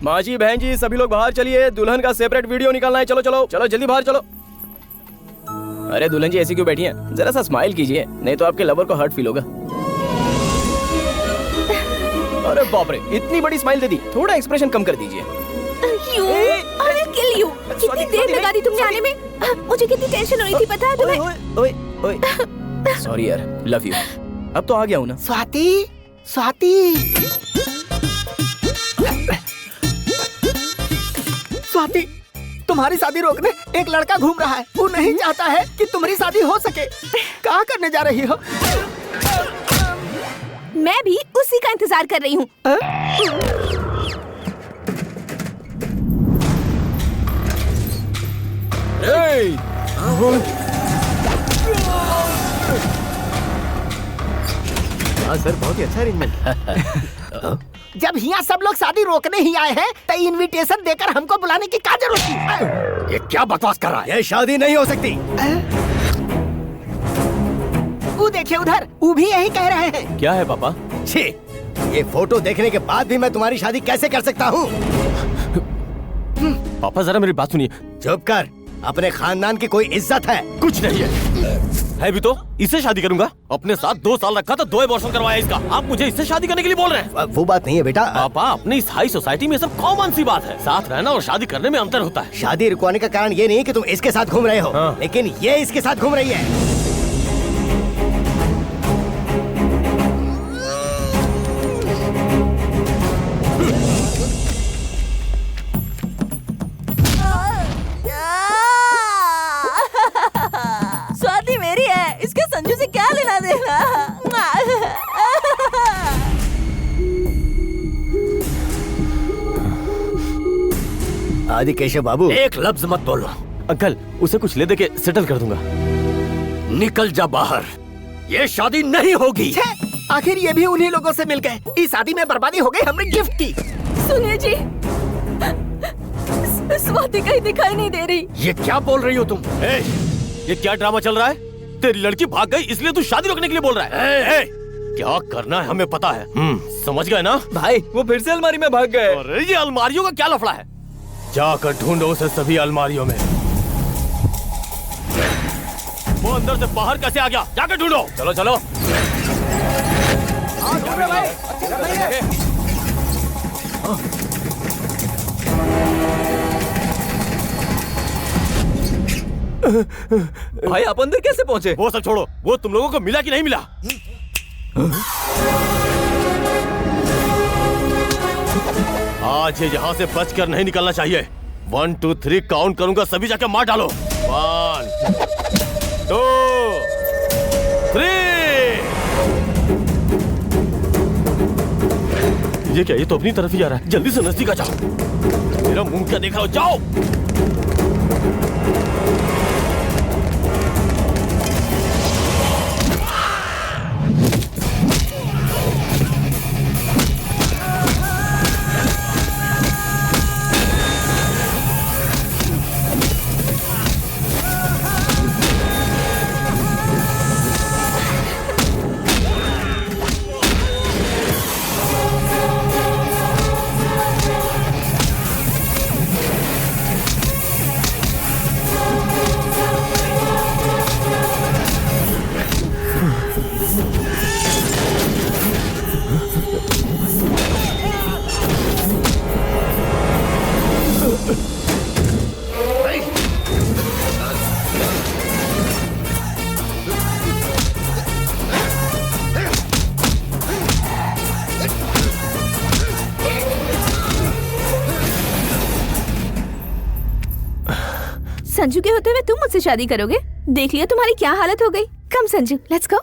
माँ जी, बहन जी, सभी लोग बाहर चलिए, दुल्हन का सेपरेट वीडियो निकालना है। चलो चलो चलो, जल्दी बाहर चलो। अरे दुल्हन जी ऐसी क्यों बैठी हैं? जरा सा स्माइल कीजिए, नहीं तो आपके लवर को हर्ट फील होगा। अरे बाप रे, इतनी बड़ी स्माइल दे दी, थोड़ा एक्सप्रेशन कम कर दीजिए। कितनी देर लगा दी तुमने आने में? मुझे कितनी टेंशन हो रही थी, पता है तुम्हें? ओए सॉरी यार, लव यू। अब तो आ गया हूँ ना। स्वाति, स्वाति, स्वाति, तुम्हारी शादी रोकने एक लड़का घूम रहा है। वो नहीं चाहता है कि तुम्हारी शादी हो सके। क्या करने जा रही हो? मैं भी उसी का इंतजार कर रही हूँ। हाँ सर, बहुत ही अच्छा अरेंजमेंट। जब यहाँ सब लोग शादी रोकने ही आए हैं तो इनविटेशन देकर हमको बुलाने की क्या जरूरत थी? ये क्या बकवास कर रहा है? ये शादी नहीं हो सकती। वो देखिए उधर, वो भी यही कह रहे हैं। क्या है पापा? छी, ये फोटो देखने के बाद भी मैं तुम्हारी शादी कैसे कर सकता हूँ? पापा जरा मेरी बात सुनिए। चुप कर, अपने खानदान की कोई इज्जत है? कुछ नहीं है भी तो इससे शादी करूंगा। अपने साथ 2 साल रखा तो 2 अबॉर्शन करवाया इसका। आप मुझे इससे शादी करने के लिए बोल रहे हैं? वो बात नहीं है बेटा। पापा, अपनी इस हाई सोसाइटी में सब कॉमन सी बात है। साथ रहना और शादी करने में अंतर होता है। शादी रुकवाने का कारण ये नहीं कि तुम इसके साथ घूम रहे हो, लेकिन ये इसके साथ घूम रही है। स्वाति मेरी है, इसके संजू से क्या लेना देना? आदि केशव बाबू, एक लफ्ज मत बोलो। अंकल, उसे कुछ ले दे के सेटल कर दूंगा। निकल जा बाहर, ये शादी नहीं होगी। आखिर ये भी उन्हीं लोगों से मिल गए। इस शादी में बर्बादी हो गई, हमने गिफ्ट की। सुनिए जी, स्वाति कहीं दिखाई नहीं दे रही। ये क्या बोल रही हो तुम? ये क्या ड्रामा चल रहा है? तेरी लड़की भाग गई इसलिए तू शादी रोकने के लिए बोल रहा है? क्या करना है हमें पता है। समझ गए ना? भाई वो फिर से अलमारी में भाग गए। अरे ये अलमारियों का क्या लफड़ा है? जाकर ढूंढो उसे सभी अलमारियों में। वो अंदर से बाहर कैसे आ गया? जाकर ढूंढो। चलो चलो। भाई आप अंदर कैसे पहुंचे? वो सब छोड़ो, वो तुम लोगों को मिला कि नहीं मिला? आज ये यहाँ से बचकर नहीं निकलना चाहिए। 1 2 3 काउंट करूंगा, सभी जाके मार डालो। 1 2 3। ये क्या? ये तो अपनी तरफ ही आ रहा है। जल्दी से नजदीक आ जाओ। मेरा मुंह क्या देख रहा हो? जाओ। संजू के होते हुए तुम मुझसे शादी करोगे? देख लिया तुम्हारी क्या हालत हो गई। कम संजू, लेट्स गो।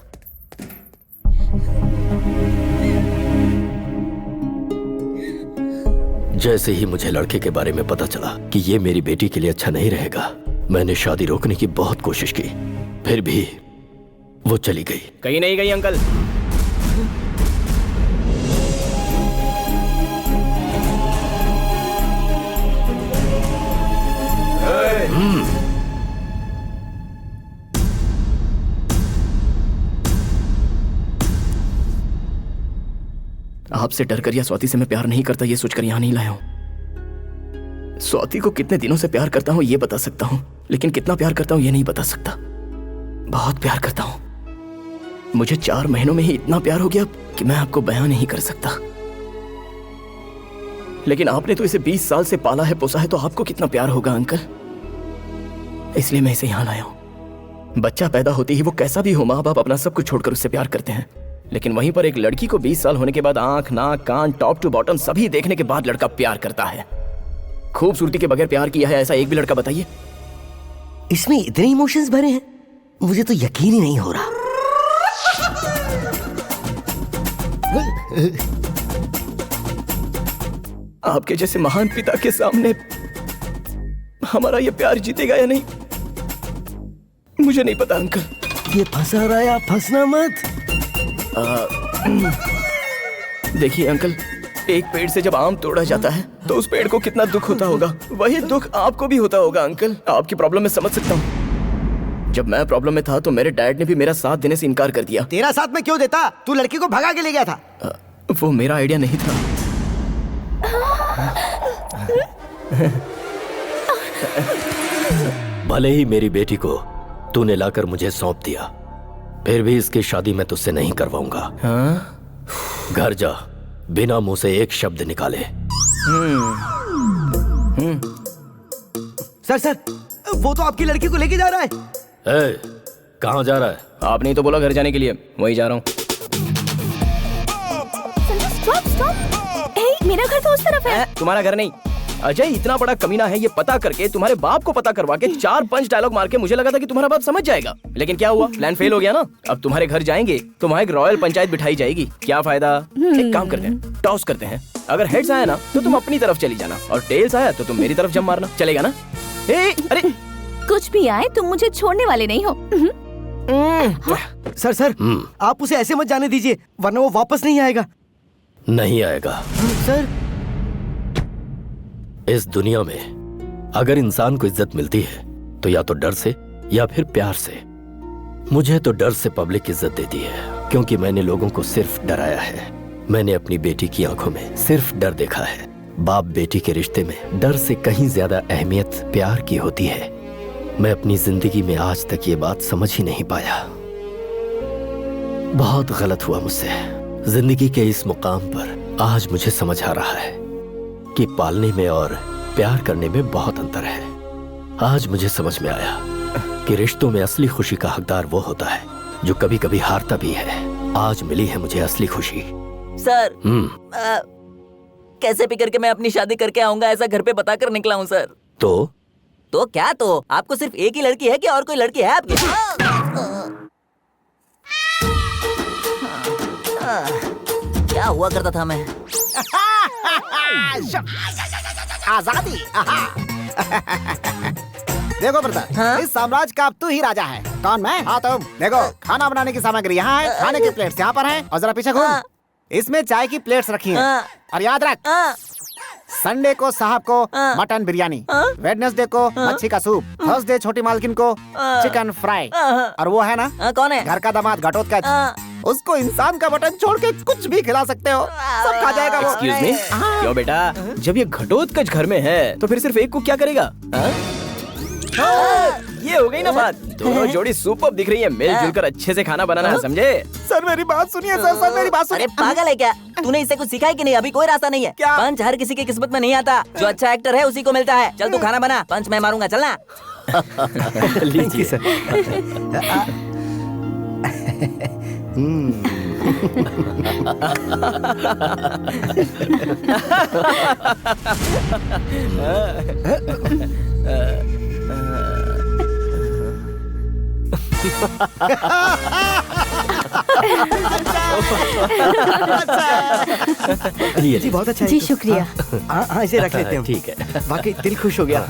जैसे ही मुझे लड़के के बारे में पता चला कि ये मेरी बेटी के लिए अच्छा नहीं रहेगा, मैंने शादी रोकने की बहुत कोशिश की, फिर भी वो चली गई। कहीं नहीं गई अंकल। आपसे डर कर या स्वाति से मैं प्यार नहीं करता ये सोचकर यहाँ नहीं लाया हूं। स्वाति को कितने दिनों से प्यार करता हूं ये बता सकता हूं, लेकिन कितना प्यार करता हूं ये नहीं बता सकता। बहुत प्यार करता हूं। मुझे 4 महीनों में ही इतना प्यार हो गया कि मैं आपको बयां नहीं कर सकता। लेकिन आपने तो इसे 20 साल से पाला है, पोसा है, तो आपको कितना प्यार होगा अंकल। इसलिए मैं इसे यहाँ लाया हूं। बच्चा पैदा होते ही वो कैसा भी हो, माँ बाप अपना सब कुछ छोड़कर उससे प्यार करते हैं। लेकिन वहीं पर एक लड़की को 20 साल होने के बाद आंख, नाक, कान, टॉप टू बॉटम सभी देखने के बाद लड़का प्यार करता है। खूबसूरती के बगैर प्यार किया है ऐसा एक भी लड़का बताइए। इसमें इतने इमोशंस भरे हैं, मुझे तो यकीन ही नहीं हो रहा। आपके जैसे महान पिता के सामने हमारा ये प्यार जीतेगा या नहीं मुझे नहीं पता अंकल। ये फंसा रहा है, आप फंसना मत। देखिए अंकल, एक पेड़ से जब आम तोड़ा जाता है तो उस पेड़ को कितना दुख होता होगा, वही दुख आपको भी होता होगा अंकल। आपकी प्रॉब्लम मैं समझ सकता हूँ। जब मैं प्रॉब्लम में था तो मेरे डैड ने भी मेरा साथ देने से इनकार कर दिया। तेरा साथ में क्यों देता? तू लड़की को भगा के ले गया था। वो मेरा आइडिया नहीं था। भले ही मेरी बेटी को तूने लाकर मुझे सौंप दिया, फिर भी इसकी शादी मैं तुझसे नहीं करवाऊंगा। हाँ? घर जा, बिना मुंह से एक शब्द निकाले। सर, वो तो आपकी लड़की को लेके जा रहा है। कहाँ जा रहा है? आपने ही तो बोला घर जाने के लिए, वहीं जा रहा हूँ। मेरा घर तो उस तरफ है। तुम्हारा घर नहीं। अजय इतना बड़ा कमीना है, ये पता करके तुम्हारे बाप को पता करवा के 4-5 डायलॉग मार के मुझे लगा था कि तुम्हारा बाप समझ जाएगा, लेकिन क्या हुआ, प्लान फेल हो गया ना। अब तुम्हारे घर जाएंगे तो वहाँ एक रॉयल पंचायत बिठाई जाएगी। क्या फायदा? एक काम करते हैं, टॉस करते हैं। अगर हेड्स आया ना तो तुम अपनी तरफ चली जाना, और टेल्स आया तो तुम मेरी तरफ जंप मारना। चलेगा ना? अरे कुछ भी आए तुम मुझे छोड़ने वाले नहीं हो। सर, आप उसे ऐसे मत जाने दीजिए, वरना वो वापस नहीं आएगा। नहीं आएगा। सर, इस दुनिया में अगर इंसान को इज्जत मिलती है तो या तो डर से या फिर प्यार से। मुझे तो डर से पब्लिक इज्जत देती है, क्योंकि मैंने लोगों को सिर्फ डराया है। मैंने अपनी बेटी की आंखों में सिर्फ डर देखा है। बाप बेटी के रिश्ते में डर से कहीं ज्यादा अहमियत प्यार की होती है। मैं अपनी जिंदगी में आज तक ये बात समझ ही नहीं पाया। बहुत गलत हुआ मुझसे। जिंदगी के इस मुकाम पर आज मुझे समझ आ रहा है कि पालने में और प्यार करने में बहुत अंतर है। आज मुझे समझ में आया कि रिश्तों में असली खुशी का हकदार वो होता है जो कभी कभी हारता भी है। आज मिली है मुझे असली खुशी। सर, कैसे भी करके मैं अपनी शादी करके आऊंगा ऐसा घर पे बताकर निकला हूँ सर। तो क्या? तो आपको सिर्फ एक ही लड़की है कि और कोई लड़की है आपकी? क्या हुआ करता था मैं? आजादी। देखो ब्रदर, इस साम्राज्य का अब तू ही राजा है। कौन? मैं? हाँ तुम। देखो, खाना बनाने की सामग्री यहाँ है, खाने की प्लेट्स यहाँ पर हैं, और जरा पीछे घूम। इसमें चाय की प्लेट्स रखी हैं। और याद रख, संडे को साहब को मटन बिरयानी, वेडनेसडे को मच्छी का सूप, थर्सडे छोटी मालकिन को चिकन फ्राई, और वो है ना, कौन है? घर का दामाद घटोत्कच, उसको इंसान का मटन छोड़ के कुछ भी खिला सकते हो, सब खा जाएगा वो। एक्सक्यूज मी, क्यों बेटा? जब ये घटोत्कच घर में है तो फिर सिर्फ एक को क्या करेगा? ये हो गई ना बात। दोनों जोड़ी सुपर दिख रही है, मिलजुल कर अच्छे से खाना बनाना है, समझे? सर मेरी बात सुनिए सर, मेरी बात सुनिए। अरे पागल है क्या? तूने इसे कुछ सिखाया कि नहीं? अभी कोई रास्ता नहीं है। क्या? पंच हर किसी की किस्मत में नहीं आता। जो अच्छा एक्टर है उसी को मिलता है। चल तू खाना बना, पंच मैं मारूंगा, चलना। लीजिए सर। जी बहुत अच्छा है। जी शुक्रिया। हाँ, इसे रख लेते हैं। ठीक है। वाकई दिल खुश हो गया।